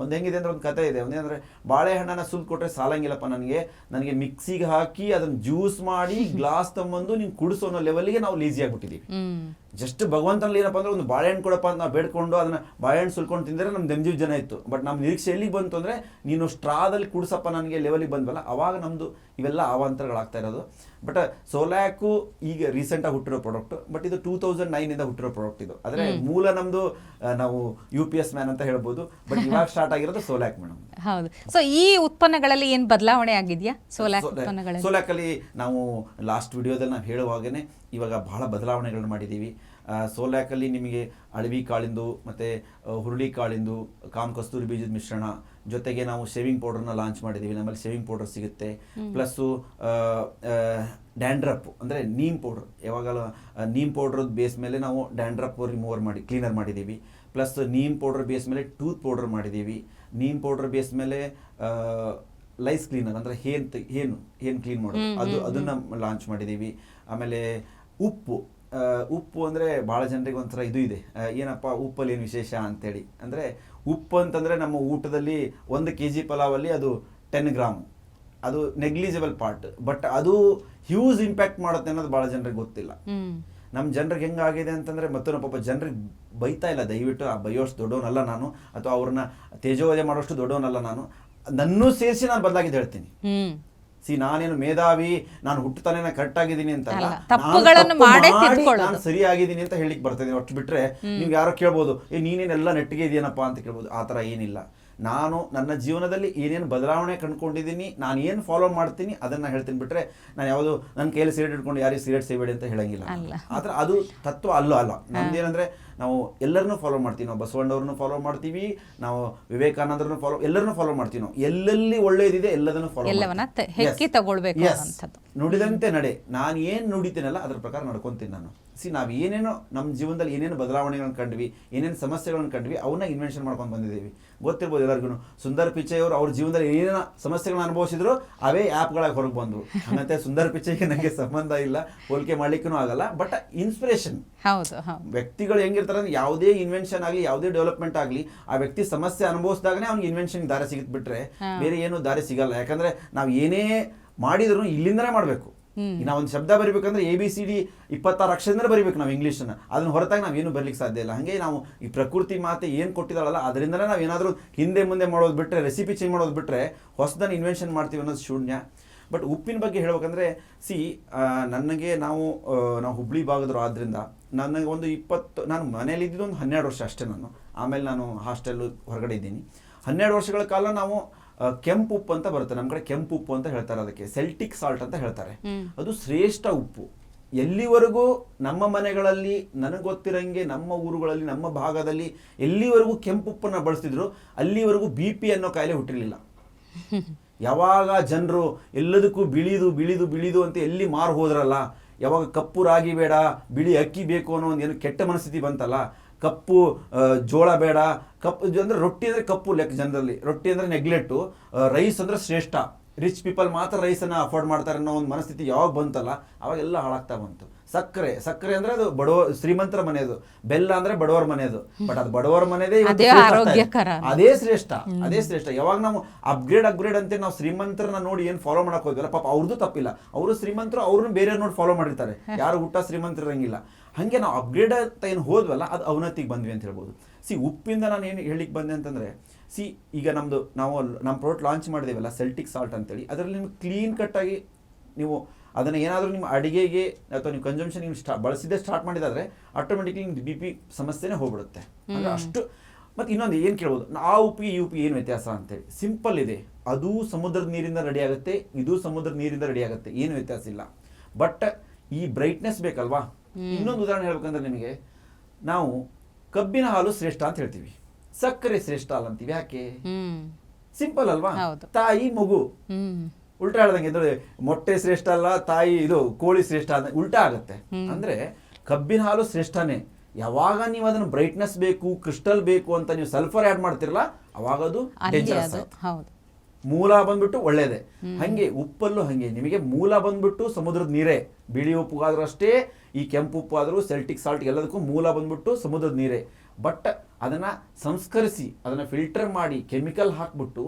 ಒಂದು ಹೆಂಗಿದೆ ಅಂದ್ರೆ ಒಂದು ಕತೆ ಇದೆ. ಒಂದೇನಂದ್ರೆ, ಬಾಳೆಹಣ್ಣನ ಸುಲ್ ಕೊಟ್ಟರೆ ಸಾಲಂಗಿಲ್ಲಪ್ಪ, ನನಗೆ ಮಿಕ್ಸಿಗೆ ಹಾಕಿ ಅದನ್ನು ಜ್ಯೂಸ್ ಮಾಡಿ ಗ್ಲಾಸ್ ತಗೊಂಡು ನೀನು ಕುಡಿಸೋ ಅನ್ನೋ ಲೆವೆಲ್ಗೆ ನಾವು ಲೇಜಿ ಆಗಿಬಿಟ್ಟಿದ್ದೀವಿ. ಜಸ್ಟ್ ಭಗವಂತನಲ್ಲಿ ಏನಪ್ಪ ಅಂದ್ರೆ ಒಂದು ಬಾಳೆಹಣ್ಣು ಕೊಡಪ್ಪ ಅಂತ ನಾವು ಬೇಡ್ಕೊಂಡು ಅದನ್ನ ಬಾಳೆಹಣ್ಣು ಸುಲ್ಕೊಂಡು ತಿಂದರೆ ನಮ್ಮ ನೆಮ್ಮದಿ ಜನ ಇತ್ತು. ಬಟ್ ನಮ್ಮ ನಿರೀಕ್ಷೆ ಎಲ್ಲಿಗೆ ಬಂತು ಅಂದರೆ, ನೀನು ಸ್ಟ್ರಾದಲ್ಲಿ ಕುಡಿಸಪ್ಪ ನನಗೆ ಲೆವೆಲಿಗೆ ಬಂದ್ವಲ್ಲ, ಅವಾಗ ನಮ್ಮದು ಇವೆಲ್ಲ ಅವಾಂತರಗಳಾಗ್ತಾ ಇರೋದು. ಬಟ್ ಸೋಲಾಕು ಈಗ ರೀಸೆಂಟಾಗಿ ಹುಟ್ಟಿರೋ ಪ್ರಾಡಕ್ಟ್, ಬಟ್ ಇದು 2009 ಹುಟ್ಟಿರೋ ಪ್ರಾಡಕ್ಟ್. ಇದು ಆದರೆ ಮೂಲ ನಮ್ಮದು ನಾವು UPS ಮ್ಯಾನ್ ಅಂತ ಹೇಳ್ಬೋದು. ಬಟ್ ಇವಾಗ ಸ್ಟಾರ್ಟ್ ಆಗಿರೋದು ಸೋಲಾಕ್ ಮೇಡಮ್. ಹೌದು. ಸೊ ಈ ಉತ್ಪನ್ನಗಳಲ್ಲಿ ಏನು ಬದಲಾವಣೆ ಆಗಿದೆಯಾ ಸೋಲಾಕ್ ಉತ್ಪನ್ನಗಳಲ್ಲಿ? ಸೋಲಾಕಲ್ಲಿ ನಾವು ಲಾಸ್ಟ್ ವಿಡಿಯೋದಲ್ಲಿ ನಾವು ಹೇಳುವಾಗನೇ ಇವಾಗ ಬಹಳ ಬದಲಾವಣೆಗಳನ್ನ ಮಾಡಿದ್ದೀವಿ. ಸೋಲಾಕಲ್ಲಿ ನಿಮಗೆ ಅಳವಿ ಕಾಳಿಂದು ಮತ್ತು ಹುರುಳಿ ಕಾಳಿಂದು ಕಾಮಕಸ್ತೂರಿ ಬೀಜದ ಮಿಶ್ರಣ ಜೊತೆಗೆ ನಾವು ಶೇವಿಂಗ್ ಪೌಡರ್ನ ಲಾಂಚ್ ಮಾಡಿದ್ದೀವಿ. ನಮ್ಮಲ್ಲಿ ಶೇವಿಂಗ್ ಪೌಡರ್ ಸಿಗುತ್ತೆ. ಪ್ಲಸ್ಸು ಡ್ಯಾಂಡ್ರಪ್ ಅಂದರೆ ನೀಮ್ ಪೌಡ್ರ್, ಯಾವಾಗಲೂ ನೀಮ್ ಪೌಡ್ರದ ಬೇಸ್ ಮೇಲೆ ನಾವು ಡ್ಯಾಂಡ್ರಪ್ ಕ್ಲೀನರ್ ಮಾಡಿದ್ದೀವಿ. ಪ್ಲಸ್ ನೀಮ್ ಪೌಡರ್ ಬೇಸ್ ಮೇಲೆ ಟೂತ್ ಪೌಡರ್ ಮಾಡಿದ್ದೀವಿ. ನೀಮ್ ಪೌಡರ್ ಬೇಸ್ ಮೇಲೆ ಲೈಸ್ ಕ್ಲೀನರ್ ಅಂದರೆ ಹೇನು ಕ್ಲೀನ್ ಮಾಡೋದು ಅದನ್ನು ಲಾಂಚ್ ಮಾಡಿದ್ದೀವಿ. ಆಮೇಲೆ ಉಪ್ಪು ಅಂದರೆ ಭಾಳ ಜನರಿಗೆ ಒಂಥರ ಇದು ಇದೆ, ಏನಪ್ಪ ಉಪ್ಪಲ್ಲಿ ಏನು ವಿಶೇಷ ಅಂತೇಳಿ. ಅಂದರೆ ಉಪ್ಪು ಅಂತಂದರೆ ನಮ್ಮ ಊಟದಲ್ಲಿ 1 kg ಪಲಾವಲ್ಲಿ ಅದು 10 ಗ್ರಾಮ್, ಅದು ನೆಗ್ಲಿಜಿಬಲ್ ಪಾರ್ಟ್. ಬಟ್ ಅದು ಹ್ಯೂಜ್ ಇಂಪ್ಯಾಕ್ಟ್ ಮಾಡುತ್ತೆ ಅನ್ನೋದು ಭಾಳ ಜನರಿಗೆ ಗೊತ್ತಿಲ್ಲ. ನಮ್ಮ ಜನರಿಗೆ ಹೆಂಗಾಗಿದೆ ಅಂತಂದರೆ, ಮತ್ತು ಪಾಪ ಜನರಿಗೆ ಬೈತಾ ಇಲ್ಲ, ದಯವಿಟ್ಟು ಆ ಬೈಯೋಷ್ಟು ದೊಡ್ಡವನಲ್ಲ ನಾನು, ಅಥವಾ ಅವ್ರನ್ನ ತೇಜೋವಧೆ ಮಾಡೋಷ್ಟು ದೊಡ್ಡವನಲ್ಲ ನಾನು. ನನ್ನೂ ಸೇರಿಸಿ ನಾನು ಬದಲಾಗಿದ್ದು ಹೇಳ್ತೀನಿ. ನಾನೇನು ಮೇಧಾವಿ, ನಾನು ಹುಟ್ಟುತ್ತಾನೆ ಕರೆಕ್ಟ್ ಆಗಿದ್ದೀನಿ ಅಂತ ನಾನು ಸರಿ ಆಗಿದ್ದೀನಿ ಅಂತ ಹೇಳಿಕ್ ಬರ್ತದೆ. ಒಟ್ಟು ಬಿಟ್ರೆ ನೀವು ಯಾರೋ ಕೇಳ್ಬೋದು, ನೀನೇನೆಲ್ಲ ನೆಟ್ಟಿಗೆ ಇದೆಯೇನಪ್ಪ ಅಂತ ಕೇಳ್ಬೋದು. ಆ ಥರ ಏನಿಲ್ಲ. ನಾನು ನನ್ನ ಜೀವನದಲ್ಲಿ ಏನೇನು ಬದಲಾವಣೆ ಕಂಡುಕೊಂಡಿದ್ದೀನಿ, ನಾನು ಏನು ಫಾಲೋ ಮಾಡ್ತೀನಿ ಅದನ್ನು ಹೇಳ್ತೀನಿ. ಬಿಟ್ಟರೆ ನಾನು ಯಾವುದು ನನ್ನ ಕೈಯಲ್ಲಿ ಸಿಗರೇಟ್ ಇಟ್ಕೊಂಡು ಯಾರಿಗೆ ಸಿಗರೇಟ್ ಸೇಬೇಡಿ ಅಂತ ಹೇಳಂಗಿಲ್ಲ. ಆದರೆ ಅದು ತತ್ವ ಅಲ್ಲ. ನಮ್ದೇನಂದರೆ, ನಾವು ಎಲ್ಲರನ್ನೂ ಫಾಲೋ ಮಾಡ್ತೀವಿ. ನಾವು ಬಸವಣ್ಣವ್ರನ್ನೂ ಫಾಲೋ ಮಾಡ್ತೀವಿ, ನಾವು ವಿವೇಕಾನಂದರನ್ನು ನುಡಿದಂತೆ ಫಾಲೋ ಮಾಡ್ತೀವಿ. ನಾವು ಎಲ್ಲೆಲ್ಲಿ ಒಳ್ಳೇದಿದೆ ಎಲ್ಲದನ್ನು ಫಾಲೋ ನುಡಿದಂತೆ ನಡೆ. ನಾನು ಏನು ನುಡಿತೀನಲ್ಲ ಅದ್ರ ಪ್ರಕಾರ ನಡ್ಕೊತೀನಿ ನಾನು. ನಾವು ಏನೇನೋ ನಮ್ಮ ಜೀವನದಲ್ಲಿ ಏನೇನು ಬದಲಾವಣೆಗಳನ್ನು ಕಂಡ್ವಿ, ಏನೇನು ಸಮಸ್ಯೆಗಳನ್ನು ಕಂಡ್ವಿ, ಅವನ್ನ ಇನ್ವೆನ್ಷನ್ ಮಾಡ್ಕೊಂಡು ಬಂದಿದ್ದೀವಿ. ಗೊತ್ತಿರ್ಬೋದು ಎಲ್ಲರಿಗೂ. ಸುಂದರ್ ಪಿಚೈ ಅವರು ಅವ್ರ ಜೀವನದಲ್ಲಿ ಏನೇನೋ ಸಮಸ್ಯೆಗಳನ್ನ ಅನುಭವಿಸಿದ್ರು, ಅವೇ ಆ್ಯಪ್ಗಳಾಗಿ ಹೊರಗೆ ಬಂದರು. ಹಾಗಂತೆ ಸುಂದರ್ ಪಿಚೈಗೆ ನನಗೆ ಸಂಬಂಧ ಇಲ್ಲ, ಹೋಲಿಕೆ ಮಾಡ್ಲಿಕ್ಕೂ ಆಗಲ್ಲ. ಬಟ್ ಇನ್ಸ್ಪಿರೇಷನ್, ವ್ಯಕ್ತಿಗಳು ಹೆಂಗಿರ್ತಾರೆ ಅಂದ್ರೆ, ಯಾವುದೇ ಇನ್ವೆನ್ಷನ್ ಆಗಲಿ, ಯಾವುದೇ ಡೆವಲಪ್ಮೆಂಟ್ ಆಗಲಿ, ಆ ವ್ಯಕ್ತಿ ಸಮಸ್ಯೆ ಅನುಭವಿಸಿದಾಗನೇ ಅವ್ನಿಗೆ ಇನ್ವೆನ್ಷನ್ ದಾರಿ ಸಿಗುತ್ತೆ. ಬಿಟ್ರೆ ಬೇರೆ ಏನು ದಾರಿ ಸಿಗಲ್ಲ. ಯಾಕಂದ್ರೆ ನಾವು ಏನೇ ಮಾಡಿದ್ರು ಇಲ್ಲಿಂದನೇ ಮಾಡಬೇಕು. ನಾವು ಒಂದು ಶಬ್ದ ಬರಿಬೇಕಂದ್ರೆ ABCD 26 ಅಕ್ಷರದಿಂದ ಬರಿಬೇಕು ನಾವು ಇಂಗ್ಲೀಷನ್ನ. ಅದನ್ನ ಹೊರತಾಗಿ ನಾವೇನು ಬರ್ಲಿಕ್ಕೆ ಸಾಧ್ಯ ಇಲ್ಲ. ಹಾಗೆ ನಾವು ಈ ಪ್ರಕೃತಿ ಮಾತೆ ಏನು ಕೊಟ್ಟಿದ್ದಾಳಲ್ಲ, ಅದರಿಂದಲೇ ನಾವು ಏನಾದರೂ ಹಿಂದೆ ಮುಂದೆ ಮಾಡೋದು ಬಿಟ್ಟರೆ, ರೆಸಿಪಿ ಚೇಂಜ್ ಮಾಡೋದು ಬಿಟ್ಟರೆ ಹೊಸದನ್ನು ಇನ್ವೆನ್ಷನ್ ಮಾಡ್ತೀವಿ ಅನ್ನೋದು ಶೂನ್ಯ. ಬಟ್ ಉಪ್ಪಿನ ಬಗ್ಗೆ ಹೇಳ್ಬೇಕಂದ್ರೆ, ನನಗೆ ನಾವು ಹುಬ್ಳಿ ಭಾಗದ್ರು ಆದ್ದರಿಂದ ನನಗೆ ಒಂದು ನಾನು ಮನೇಲಿ ಇದ್ದಿದ್ದು ಒಂದು 12 ವರ್ಷ ಅಷ್ಟೇ. ಆಮೇಲೆ ನಾನು ಹಾಸ್ಟೆಲ್ ಹೊರಗಡೆ ಇದ್ದೀನಿ. 12 ವರ್ಷಗಳ ಕಾಲ ನಾವು ಕೆಂಪು ಉಪ್ಪು ಅಂತ ಬರುತ್ತೆ, ನಮ್ಮ ಕಡೆ ಕೆಂಪು ಉಪ್ಪು ಅಂತ ಹೇಳ್ತಾರೆ, ಅದಕ್ಕೆ ಸೆಲ್ಟಿಕ್ ಸಾಲ್ಟ್ ಅಂತ ಹೇಳ್ತಾರೆ. ಅದು ಶ್ರೇಷ್ಠ ಉಪ್ಪು. ಎಲ್ಲಿವರೆಗೂ ನಮ್ಮ ಮನೆಗಳಲ್ಲಿ ನನಗೆ ಗೊತ್ತಿರಂಗೆ ನಮ್ಮ ಊರುಗಳಲ್ಲಿ ನಮ್ಮ ಭಾಗದಲ್ಲಿ ಎಲ್ಲಿವರೆಗೂ ಕೆಂಪು ಉಪ್ಪನ್ನು ಬಳಸ್ತಿದ್ರು ಅಲ್ಲಿವರೆಗೂ BP ಅನ್ನೋ ಕಾಯಿಲೆ ಹುಟ್ಟಿರಲಿಲ್ಲ. ಯಾವಾಗ ಜನರು ಎಲ್ಲದಕ್ಕೂ ಬಿಳಿದು ಅಂತ ಎಲ್ಲಿ ಮಾರು ಹೋದ್ರಲ್ಲ, ಯಾವಾಗ ಕಪ್ಪು ರಾಗಿ ಬೇಡ ಬಿಳಿ ಅಕ್ಕಿ ಬೇಕು ಅನ್ನೋ ಒಂದು ಏನು ಕೆಟ್ಟ ಮನಸ್ಥಿತಿ ಬಂತಲ್ಲ, ಕಪ್ಪು ಜೋಳ ಬೇಡ, ಕಪ್ಪು ಅಂದರೆ ರೊಟ್ಟಿ ಅಂದರೆ ಕಪ್ಪು ಲೆಕ್ಕ ಜನರಲ್ಲಿ, ರೊಟ್ಟಿ ಅಂದರೆ ನೆಗ್ಲೆಕ್ಟು, ರೈಸ್ ಅಂದರೆ ಶ್ರೇಷ್ಠ, ರಿಚ್ ಪೀಪಲ್ ಮಾತ್ರ ರೈಸನ್ನು ಅಫೋರ್ಡ್ ಮಾಡ್ತಾರೆ ಅನ್ನೋ ಒಂದು ಮನಸ್ಥಿತಿ ಯಾವಾಗ ಬಂತಲ್ಲ ಅವಾಗೆಲ್ಲ ಹಾಳಾಗ್ತಾ ಬಂತು. ಸಕ್ಕರೆ ಅಂದ್ರೆ ಅದು ಶ್ರೀಮಂತರ ಮನೆಯದು, ಬೆಲ್ಲ ಅಂದ್ರೆ ಬಡವರ ಮನೆಯದು. ಬಟ್ ಅದು ಬಡವರ ಮನೆದೇ ಅದೇ ಶ್ರೇಷ್ಠ. ಯಾವಾಗ ನಾವು ಅಪ್ಗ್ರೇಡ್ ಅಂತ ನಾವು ಶ್ರೀಮಂತರನ್ನ ನೋಡಿ ಏನ್ ಫಾಲೋ ಮಾಡಕ್ ಹೋದ್ವಲ್ಲ, ಪಾಪ ಅವ್ರದ್ದು ತಪ್ಪಿಲ್ಲ, ಅವರು ಶ್ರೀಮಂತರು, ಅವ್ರನ್ನ ಬೇರೆ ನೋಡಿ ಫಾಲೋ ಮಾಡಿರ್ತಾರೆ, ಯಾರು ಊಟ ಶ್ರೀಮಂತರು ಇರಂಗಿಲ್ಲ. ಹಂಗೆ ನಾವು ಅಪ್ಗ್ರೇಡ್ ಅಂತ ಏನು ಹೋದ್ವಲ್ಲ ಅದು ಅವನತಿಗೆ ಬಂದ್ವಿ ಅಂತ ಹೇಳ್ಬೋದು. ಉಪ್ಪಿಂದ ನಾನು ಏನು ಹೇಳಿಕ್ಕೆ ಬಂದೆ ಅಂತಂದ್ರೆ, ಈಗ ನಮ್ಮ ಪ್ರಾಡಕ್ಟ್ ಲಾಂಚ್ ಮಾಡಿದೇವಲ್ಲ ಸೆಲ್ಟಿಕ್ ಸಾಲ್ಟ್ ಅಂತೇಳಿ, ಅದರಲ್ಲಿ ನಿಮ್ಗೆ ಕ್ಲೀನ್ ಕಟ್ಟಾಗಿ ನೀವು ಅದನ್ನು ಏನಾದರೂ ನಿಮ್ಮ ಅಡಿಗೆಗೆ ಅಥವಾ ನೀವು ಕನ್ಸಂಪ್ಷನ್ ನೀವು ಬಳಸಿದ್ದೇ ಸ್ಟಾರ್ಟ್ ಮಾಡಿದಾದ್ರೆ ಆಟೋಮೆಟಿಕ್ಲಿ ನಿಮ್ಗೆ BP ಸಮಸ್ಯೆನೇ ಹೋಗ್ಬಿಡುತ್ತೆ. ಅಂದರೆ ಅಷ್ಟು. ಮತ್ತು ಇನ್ನೊಂದು ಏನು ಕೇಳ್ಬೋದು, ಆ ಉಪ್ಪಿಗೆ ಈ ಉಪ್ಪಿಗೆ ಏನು ವ್ಯತ್ಯಾಸ ಅಂತೇಳಿ, ಸಿಂಪಲ್ ಇದೆ. ಅದು ಸಮುದ್ರದ ನೀರಿಂದ ರೆಡಿ ಆಗುತ್ತೆ, ಇದು ಸಮುದ್ರದ ನೀರಿಂದ ರೆಡಿ ಆಗುತ್ತೆ, ಏನು ವ್ಯತ್ಯಾಸ ಇಲ್ಲ. ಬಟ್ ಈ ಬ್ರೈಟ್ನೆಸ್ ಬೇಕಲ್ವಾ. ಇನ್ನೊಂದು ಉದಾಹರಣೆ ಹೇಳ್ಬೇಕಂದ್ರೆ ನಿಮಗೆ, ನಾವು ಕಬ್ಬಿನ ಹಾಲು ಶ್ರೇಷ್ಠ ಅಂತ ಹೇಳ್ತೀವಿ, ಸಕ್ಕರೆ ಶ್ರೇಷ್ಠ ಅಲ್ಲ ಅಂತೀವಿ. ಯಾಕೆ? ಸಿಂಪಲ್ ಅಲ್ವಾ. ತಾಯಿ ಮಗು ಉಲ್ಟಾ ಹೇಳ್ದಂಗೆ, ಅಂದ್ರೆ ಮೊಟ್ಟೆ ಶ್ರೇಷ್ಠ ಅಲ್ಲ, ತಾಯಿ ಇದು ಕೋಳಿ ಶ್ರೇಷ್ಠ ಅಂತ ಉಲ್ಟಾ ಆಗುತ್ತೆ. ಅಂದ್ರೆ ಕಬ್ಬಿನ ಹಾಲು ಶ್ರೇಷ್ಠನೇ. ಯಾವಾಗ ನೀವು ಅದನ್ನು ಬ್ರೈಟ್ನೆಸ್ ಬೇಕು, ಕ್ರಿಸ್ಟಲ್ ಬೇಕು ಅಂತ ನೀವು ಸಲ್ಫರ್ ಆಡ್ ಮಾಡ್ತಿರಲ್ಲ ಅವಾಗ ಅದು ಡೇಂಜರಸ್. ಮೂಲ ಬಂದ್ಬಿಟ್ಟು ಒಳ್ಳೇದೆ. ಹಂಗೆ ಉಪ್ಪಲ್ಲೂ ಹಂಗೆ, ನಿಮಗೆ ಮೂಲ ಬಂದ್ಬಿಟ್ಟು ಸಮುದ್ರದ ನೀರೇ. ಬಿಳಿ ಉಪ್ಪುಗಾದ್ರೂ ಅಷ್ಟೇ, ಈ ಕೆಂಪು ಉಪ್ಪು ಆದರೂ ಸೆಲ್ಟಿಕ್ ಸಾಲ್ಟ್ ಎಲ್ಲದಕ್ಕೂ ಮೂಲ ಬಂದ್ಬಿಟ್ಟು ಸಮುದ್ರದ ನೀರೇ. ಬಟ್ ಅದನ್ನ ಸಂಸ್ಕರಿಸಿ ಅದನ್ನ ಫಿಲ್ಟರ್ ಮಾಡಿ ಕೆಮಿಕಲ್ ಹಾಕ್ಬಿಟ್ಟು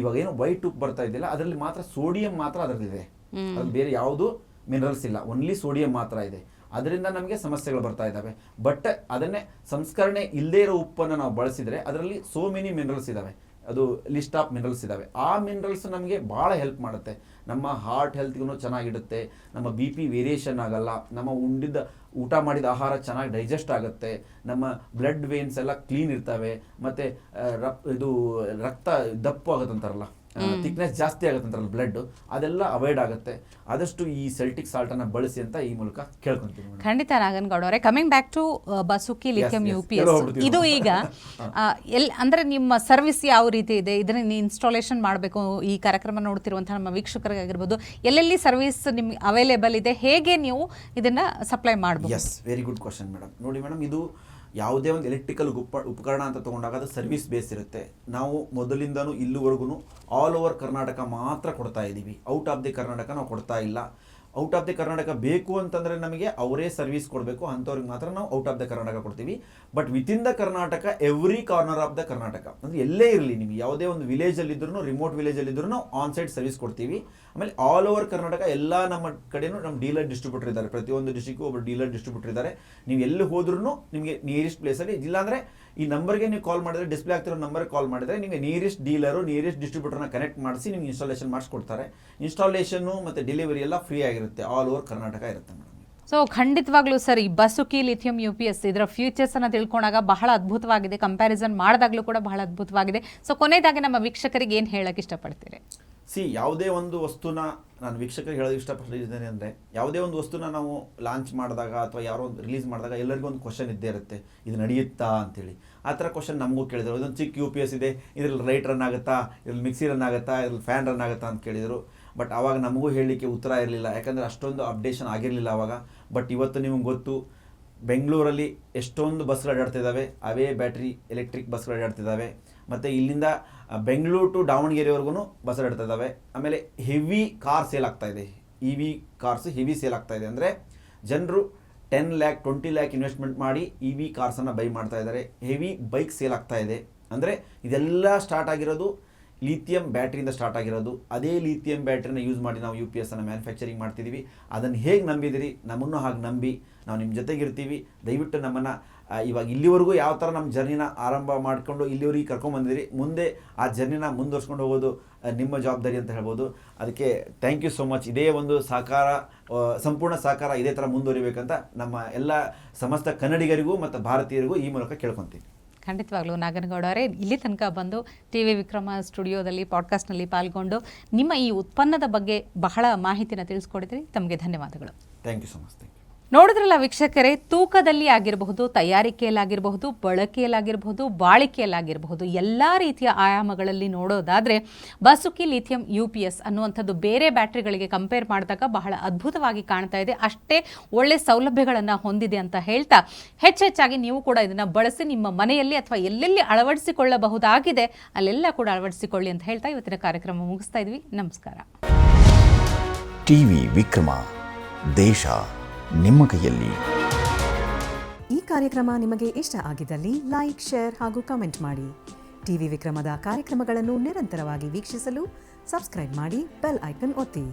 ಇವಾಗ ಏನು ವೈಟ್ ಉಪ್ಪು ಬರ್ತಾ ಇದೆಯಲ್ಲ ಅದರಲ್ಲಿ ಮಾತ್ರ ಸೋಡಿಯಂ ಮಾತ್ರ ಅದರಲ್ಲಿದೆ, ಅದ್ರಲ್ಲಿ ಬೇರೆ ಯಾವುದು ಮಿನರಲ್ಸ್ ಇಲ್ಲ, ಓನ್ಲಿ ಸೋಡಿಯಂ ಮಾತ್ರ ಇದೆ. ಅದರಿಂದ ನಮಗೆ ಸಮಸ್ಯೆಗಳು ಬರ್ತಾ ಇದ್ದಾವೆ. ಬಟ್ ಅದನ್ನೇ ಸಂಸ್ಕರಣೆ ಇಲ್ಲದೇ ಇರೋ ಉಪ್ಪನ್ನು ನಾವು ಬಳಸಿದರೆ ಅದರಲ್ಲಿ ಸೋ ಮೆನಿ ಮಿನರಲ್ಸ್ ಇದ್ದಾವೆ, ಅದು ಲಿಸ್ಟ್ ಆಫ್ ಮಿನರಲ್ಸ್ ಇದ್ದಾವೆ. ಆ ಮಿನರಲ್ಸ್ ನಮಗೆ ಭಾಳ ಹೆಲ್ಪ್ ಮಾಡುತ್ತೆ, ನಮ್ಮ ಹಾರ್ಟ್ ಹೆಲ್ತ್ಗೂ ಚೆನ್ನಾಗಿಡುತ್ತೆ, ನಮ್ಮ BP ವೇರಿಯೇಷನ್ ಆಗಲ್ಲ, ನಮ್ಮ ಊಟ ಮಾಡಿದ ಆಹಾರ ಚೆನ್ನಾಗಿ ಡೈಜೆಸ್ಟ್ ಆಗುತ್ತೆ, ನಮ್ಮ ಬ್ಲಡ್ ವೇನ್ಸ್ ಎಲ್ಲ ಕ್ಲೀನ್ ಇರ್ತವೆ, ಮತ್ತು ಇದು ರಕ್ತ ದಪ್ಪು ಆಗುತ್ತಂತಾರಲ್ಲ, ಥಿಕ್ನೆಸ್ ಜಾಸ್ತಿ ಆಗುತ್ತಂತಾರಲ್ಲ ಬ್ಲಡ್, ಅದೆಲ್ಲ ಅವಾಯ್ಡ್ ಆಗುತ್ತೆ. ಆದಷ್ಟು ಈ ಸೆಲ್ಟಿಕ್ ಸಾಲ್ಟನ್ನು ಬಳಸಿ ಅಂತ ಈ ಮೂಲಕ ಕೇಳ್ಕೊಂತೀನಿ. ಖಂಡಿತ ನಾಗನಗೌಡ ಅವರೇ, coming back to Basuki lithium UPS, ಇದು ಈಗ ಅಂದ್ರೆ ನಿಮ್ಮ ಸರ್ವಿಸ್ ಯಾವ ರೀತಿ ಇದೆ, ಇದನ್ನ ಇನ್ಸ್ಟಾಲೇಷನ್ ಮಾಡಬೇಕು, ಈ ಕಾರ್ಯಕ್ರಮ ನೋಡ್ತಿರುವಂತಹ ನಮ್ಮ ವೀಕ್ಷಕರಿಗಾಗಿರ್ಬೋದು, ಎಲ್ಲೆಲ್ಲಿ ಸರ್ವಿಸ್ ನಿಮ್ಗೆ ಅವೈಲೇಬಲ್ ಇದೆ, ಹೇಗೆ ನೀವು ಇದನ್ನ ಸಪ್ಲೈ ಮಾಡಬಹುದು? Yes, very good question madam. ನೋಡಿ ಮೇಡಮ್, ಇದು ಯಾವುದೇ ಒಂದು ಎಲೆಕ್ಟ್ರಿಕಲ್ ಉಪಕರಣ ಅಂತ ತೊಗೊಂಡಾಗ ಅದು ಸರ್ವಿಸ್ ಬೇಸ್ ಇರುತ್ತೆ. ನಾವು ಮೊದಲಿಂದನೂ ಇಲ್ಲಿವರೆಗೂ ಆಲ್ ಓವರ್ ಕರ್ನಾಟಕ ಮಾತ್ರ ಕೊಡ್ತಾ ಇದ್ದೀವಿ, ಔಟ್ ಆಫ್ ದಿ ಕರ್ನಾಟಕ ನಾವು ಕೊಡ್ತಾ ಇಲ್ಲ. ಔಟ್ ಆಫ್ ದಿ ಕರ್ನಾಟಕ ಬೇಕು ಅಂತಂದರೆ ನಮಗೆ ಅವರೇ ಸರ್ವಿಸ್ ಕೊಡಬೇಕು, ಅಂಥವ್ರಿಗೆ ಮಾತ್ರ ನಾವು ಔಟ್ ಆಫ್ ದ ಕರ್ನಾಟಕ ಕೊಡ್ತೀವಿ. But within the Karnataka, every corner of the Karnataka, ಅಂದರೆ ಎಲ್ಲೇ ಇರಲಿ, ನೀವು ಯಾವುದೇ ಒಂದು ವಿಲೇಜಲ್ಲಿದ್ರೂ, ರಿಮೋಟ್ ವಿಲೇಜಲ್ಲಿದ್ರೂ ನಾವು ಆನ್ ಸೈಡ್ ಸರ್ವಿಸ್ ಕೊಡ್ತೀವಿ. ಆಮೇಲೆ ಆಲ್ ಓವರ್ ಕರ್ನಾಟಕ ಎಲ್ಲ ನಮ್ಮ ಕಡೆಯೂ ನಮ್ಮ ಡೀಲರ್ ಡಿಸ್ಟ್ರಿಬ್ಯೂಟರ್ ಇದ್ದಾರೆ, ಪ್ರತಿಯೊಂದು ಡಿಸ್ಟ್ರಿಕ್ಟು ಒಬ್ಬರು ಡೀಲರ್ ಡಿಸ್ಟ್ರಿಬ್ಯೂಟರ್ ಇದ್ದಾರೆ. ನೀವು ಎಲ್ಲಿ ಹೋದ್ರೂ ನಿಮಗೆ ನಿಯರೆಸ್ಟ್ ಪ್ಲೇಸಲ್ಲಿ, ಇಲ್ಲಾಂದರೆ ಈ ನಂಬರ್ಗೆ ನೀವು ಕಾಲ್ ಮಾಡಿದರೆ, ಡಿಸ್ಪ್ಲೇ ಆಗ್ತಿರೋ ನಂಬರ್ಗೆ ಕಾಲ್ ಮಾಡಿದರೆ ನಿಮಗೆ ನಿಯರೆಸ್ಟ್ ಡೀಲರು, ನಿಯರೆಸ್ಟ್ ಡಿಸ್ಟ್ರಿಬ್ಯೂಟರ್ನ ಕನೆಕ್ಟ್ ಮಾಡಿಸಿ ನಿಮ್ಗೆ ಇನ್ಸ್ಟಾಲೇಷನ್ ಮಾಡಿಸ್ಕೊಡ್ತಾರೆ. ಇನ್ಸ್ಟಾಲೇಷನ್ನು ಮತ್ತು ಡೆಲಿವರಿ ಎಲ್ಲ ಫ್ರೀ ಆಗಿರುತ್ತೆ, ಆಲ್ ಓವರ್ ಕರ್ನಾಟಕ ಇರುತ್ತೆ ಮೇಡಮ್. ಸೊ ಖಂಡಿತವಾಗ್ಲೂ ಸರ್, ಈ ಬಸುಕಿ ಲಿಥಿಯಂ UPS ಇದರ ಫ್ಯೂಚರ್ಸನ್ನು ತಿಳ್ಕೊಂಡಾಗ ಬಹಳ ಅದ್ಭುತವಾಗಿದೆ, ಕಂಪ್ಯಾರಿಸನ್ ಮಾಡಿದಾಗಲೂ ಕೂಡ ಬಹಳ ಅದ್ಭುತವಾಗಿದೆ. ಸೊ ಕೊನೆಯದಾಗಿ ನಮ್ಮ ವೀಕ್ಷಕರಿಗೆ ಏನು ಹೇಳಕ್ಕೆ ಇಷ್ಟಪಡ್ತೀರಿ? ಯಾವುದೇ ಒಂದು ವಸ್ತುನ ನಾನು ವೀಕ್ಷಕರಿಗೆ ಹೇಳೋದು ಇಷ್ಟಪಟ್ಟಿದ್ದೇನೆ ಅಂದರೆ, ಯಾವುದೇ ಒಂದು ವಸ್ತುನ ನಾವು ಲಾಂಚ್ ಮಾಡಿದಾಗ ಅಥವಾ ಯಾರೋ ಒಂದು ರಿಲೀಸ್ ಮಾಡಿದಾಗ ಎಲ್ಲರಿಗೂ ಒಂದು ಕ್ವಶನ್ ಇದ್ದೇ ಇರುತ್ತೆ, ಇದು ನಡೆಯುತ್ತಾ ಅಂತೇಳಿ. ಆ ಥರ ಕ್ವಶನ್ ನಮಗೂ ಕೇಳಿದರು. ಇದೊಂದು ಚಿಕ್ಕ UPS ಇದೆ, ಇದ್ರಲ್ಲಿ ರೈಟ್ ರನ್ ಆಗುತ್ತಾ, ಇದ್ರಲ್ಲಿ ಮಿಕ್ಸಿ ರನ್ ಆಗುತ್ತಾ, ಇದ್ರಲ್ಲಿ ಫ್ಯಾನ್ ರನ್ ಆಗುತ್ತಾ ಅಂತ ಕೇಳಿದರು. ಬಟ್ ಆವಾಗ ನಮಗೂ ಹೇಳಲಿಕ್ಕೆ ಉತ್ತರ ಇರಲಿಲ್ಲ, ಯಾಕಂದರೆ ಅಷ್ಟೊಂದು ಅಪ್ಡೇಷನ್ ಆಗಿರಲಿಲ್ಲ ಆವಾಗ. ಬಟ್ ಇವತ್ತು ನಿಮಗೆ ಗೊತ್ತು, ಬೆಂಗಳೂರಲ್ಲಿ ಎಷ್ಟೊಂದು ಬಸ್ಗಳು ಅಡ್ಡಾಡ್ತಿದ್ದಾವೆ, ಅವೇ ಬ್ಯಾಟ್ರಿ ಎಲೆಕ್ಟ್ರಿಕ್ ಬಸ್ಗಳು ಅಡ್ಡಾಡ್ತಿದ್ದಾವೆ. ಮತ್ತು ಇಲ್ಲಿಂದ ಬೆಂಗಳೂರು ಟು ದಾವಣಗೆರೆವರೆಗೂ ಬಸ್ ಅಡ್ಡಾಡ್ತಿದ್ದಾವೆ. ಆಮೇಲೆ ಹೆವಿ ಕಾರ್ ಸೇಲ್ ಆಗ್ತಾಯಿದೆ, EV ಕಾರ್ಸ್ ಹೆವಿ ಸೇಲ್ ಆಗ್ತಾಯಿದೆ. ಅಂದರೆ ಜನರು 10 lakh 20 lakh ಇನ್ವೆಸ್ಟ್ಮೆಂಟ್ ಮಾಡಿ EV ಕಾರ್ಸನ್ನು ಬೈ ಮಾಡ್ತಾ ಇದ್ದಾರೆ. ಹೆವಿ ಬೈಕ್ ಸೇಲ್ ಆಗ್ತಾ ಇದೆ. ಅಂದರೆ ಇದೆಲ್ಲ ಸ್ಟಾರ್ಟ್ ಆಗಿರೋದು ಲಿಥಿಯಂ ಬ್ಯಾಟ್ರಿಯಿಂದ ಸ್ಟಾರ್ಟ್ ಆಗಿರೋದು. ಅದೇ ಲಿಥಿಯಂ ಬ್ಯಾಟ್ರಿನ ಯೂಸ್ ಮಾಡಿ ನಾವು UPSನ್ನು ಮ್ಯಾನುಫ್ಯಾಕ್ಚರಿಂಗ್ ಮಾಡ್ತಿದ್ದೀವಿ. ಅದನ್ನು ಹೇಗೆ ನಂಬಿದಿರಿ, ನಮ್ಮನ್ನು ಹಾಗೆ ನಂಬಿ ನಾವು ನಿಮ್ಮ ಜೊತೆಗಿರ್ತೀವಿ. ದಯವಿಟ್ಟು ನಮ್ಮನ್ನು ಇವಾಗ ಇಲ್ಲಿವರೆಗೂ ಯಾವ ಥರ ನಮ್ಮ ಜರ್ನಿನ ಆರಂಭ ಮಾಡಿಕೊಂಡು ಇಲ್ಲಿವರೆಗೆ ಕರ್ಕೊಂಡ್ಬಂದಿರಿ, ಮುಂದೆ ಆ ಜರ್ನಿನ ಮುಂದುವರ್ಸ್ಕೊಂಡು ಹೋಗೋದು ನಿಮ್ಮ ಜವಾಬ್ದಾರಿ ಅಂತ ಹೇಳ್ಬೋದು. ಅದಕ್ಕೆ ಥ್ಯಾಂಕ್ ಯು ಸೋ ಮಚ್. ಇದೇ ಒಂದು ಸಹಕಾರ, ಸಂಪೂರ್ಣ ಸಹಕಾರ ಇದೇ ಥರ ಮುಂದುವರಿಬೇಕಂತ ನಮ್ಮ ಎಲ್ಲ ಸಮಸ್ತ ಕನ್ನಡಿಗರಿಗೂ ಮತ್ತು ಭಾರತೀಯರಿಗೂ ಈ ಮೂಲಕ ಕೇಳ್ಕೊತೀನಿ. ಖಂಡಿತವಾಗ್ಲೂ ನಾಗನಗೌಡ ಅವರೇ, ಇಲ್ಲಿ ತನಕ ಬಂದು ಟಿ ವಿ ವಿಕ್ರಮ ಸ್ಟುಡಿಯೋದಲ್ಲಿ ಪಾಡ್ಕಾಸ್ಟ್ನಲ್ಲಿ ಪಾಲ್ಗೊಂಡು ನಿಮ್ಮ ಈ ಉತ್ಪನ್ನದ ಬಗ್ಗೆ ಬಹಳ ಮಾಹಿತಿನ ತಿಳಿಸ್ಕೊಡಿದ್ರಿ. ತಮಗೆ ಧನ್ಯವಾದಗಳು. Thank you so much. Thank you. ನೋಡಿದ್ರಲ್ಲ ವೀಕ್ಷಕರೇ, ತೂಕದಲ್ಲಿ ಆಗಿರಬಹುದು, ತಯಾರಿಕೆಯಲ್ಲಾಗಿರಬಹುದು, ಬಳಕೆಯಲ್ಲಾಗಿರಬಹುದು, ಬಾಳಿಕೆಯಲ್ಲಾಗಿರಬಹುದು, ಎಲ್ಲ ರೀತಿಯ ಆಯಾಮಗಳಲ್ಲಿ ನೋಡೋದಾದರೆ ಬಸುಕಿ ಲಿಥಿಯಂ UPS ಅನ್ನುವಂಥದ್ದು ಬೇರೆ ಬ್ಯಾಟ್ರಿಗಳಿಗೆ ಕಂಪೇರ್ ಮಾಡಿದಾಗ ಬಹಳ ಅದ್ಭುತವಾಗಿ ಕಾಣ್ತಾ ಇದೆ. ಅಷ್ಟೇ ಒಳ್ಳೆ ಸೌಲಭ್ಯಗಳನ್ನು ಹೊಂದಿದೆ ಅಂತ ಹೇಳ್ತಾ ಹೆಚ್ಚೆಚ್ಚಾಗಿ ನೀವು ಕೂಡ ಇದನ್ನು ಬಳಸಿ ನಿಮ್ಮ ಮನೆಯಲ್ಲಿ ಅಥವಾ ಎಲ್ಲೆಲ್ಲಿ ಅಳವಡಿಸಿಕೊಳ್ಳಬಹುದಾಗಿದೆ ಅಲ್ಲೆಲ್ಲ ಕೂಡ ಅಳವಡಿಸಿಕೊಳ್ಳಿ ಅಂತ ಹೇಳ್ತಾ ಇವತ್ತಿನ ಕಾರ್ಯಕ್ರಮ ಮುಗಿಸ್ತಾ ಇದ್ವಿ. ನಮಸ್ಕಾರ. ಟಿವಿ ವಿಕ್ರಮ, ದೇಶ ನಿಮ್ಮ ಕೈಯಲ್ಲಿ. ಈ ಕಾರ್ಯಕ್ರಮ ನಿಮಗೆ ಇಷ್ಟ ಆಗಿದ್ದಲ್ಲಿ ಲೈಕ್, ಶೇರ್ ಹಾಗೂ ಕಮೆಂಟ್ ಮಾಡಿ. ಟಿವಿ ವಿಕ್ರಮದ ಕಾರ್ಯಕ್ರಮಗಳನ್ನು ನಿರಂತರವಾಗಿ ವೀಕ್ಷಿಸಲು ಸಬ್ಸ್ಕ್ರೈಬ್ ಮಾಡಿ, ಬೆಲ್ ಐಕನ್ ಒತ್ತಿ.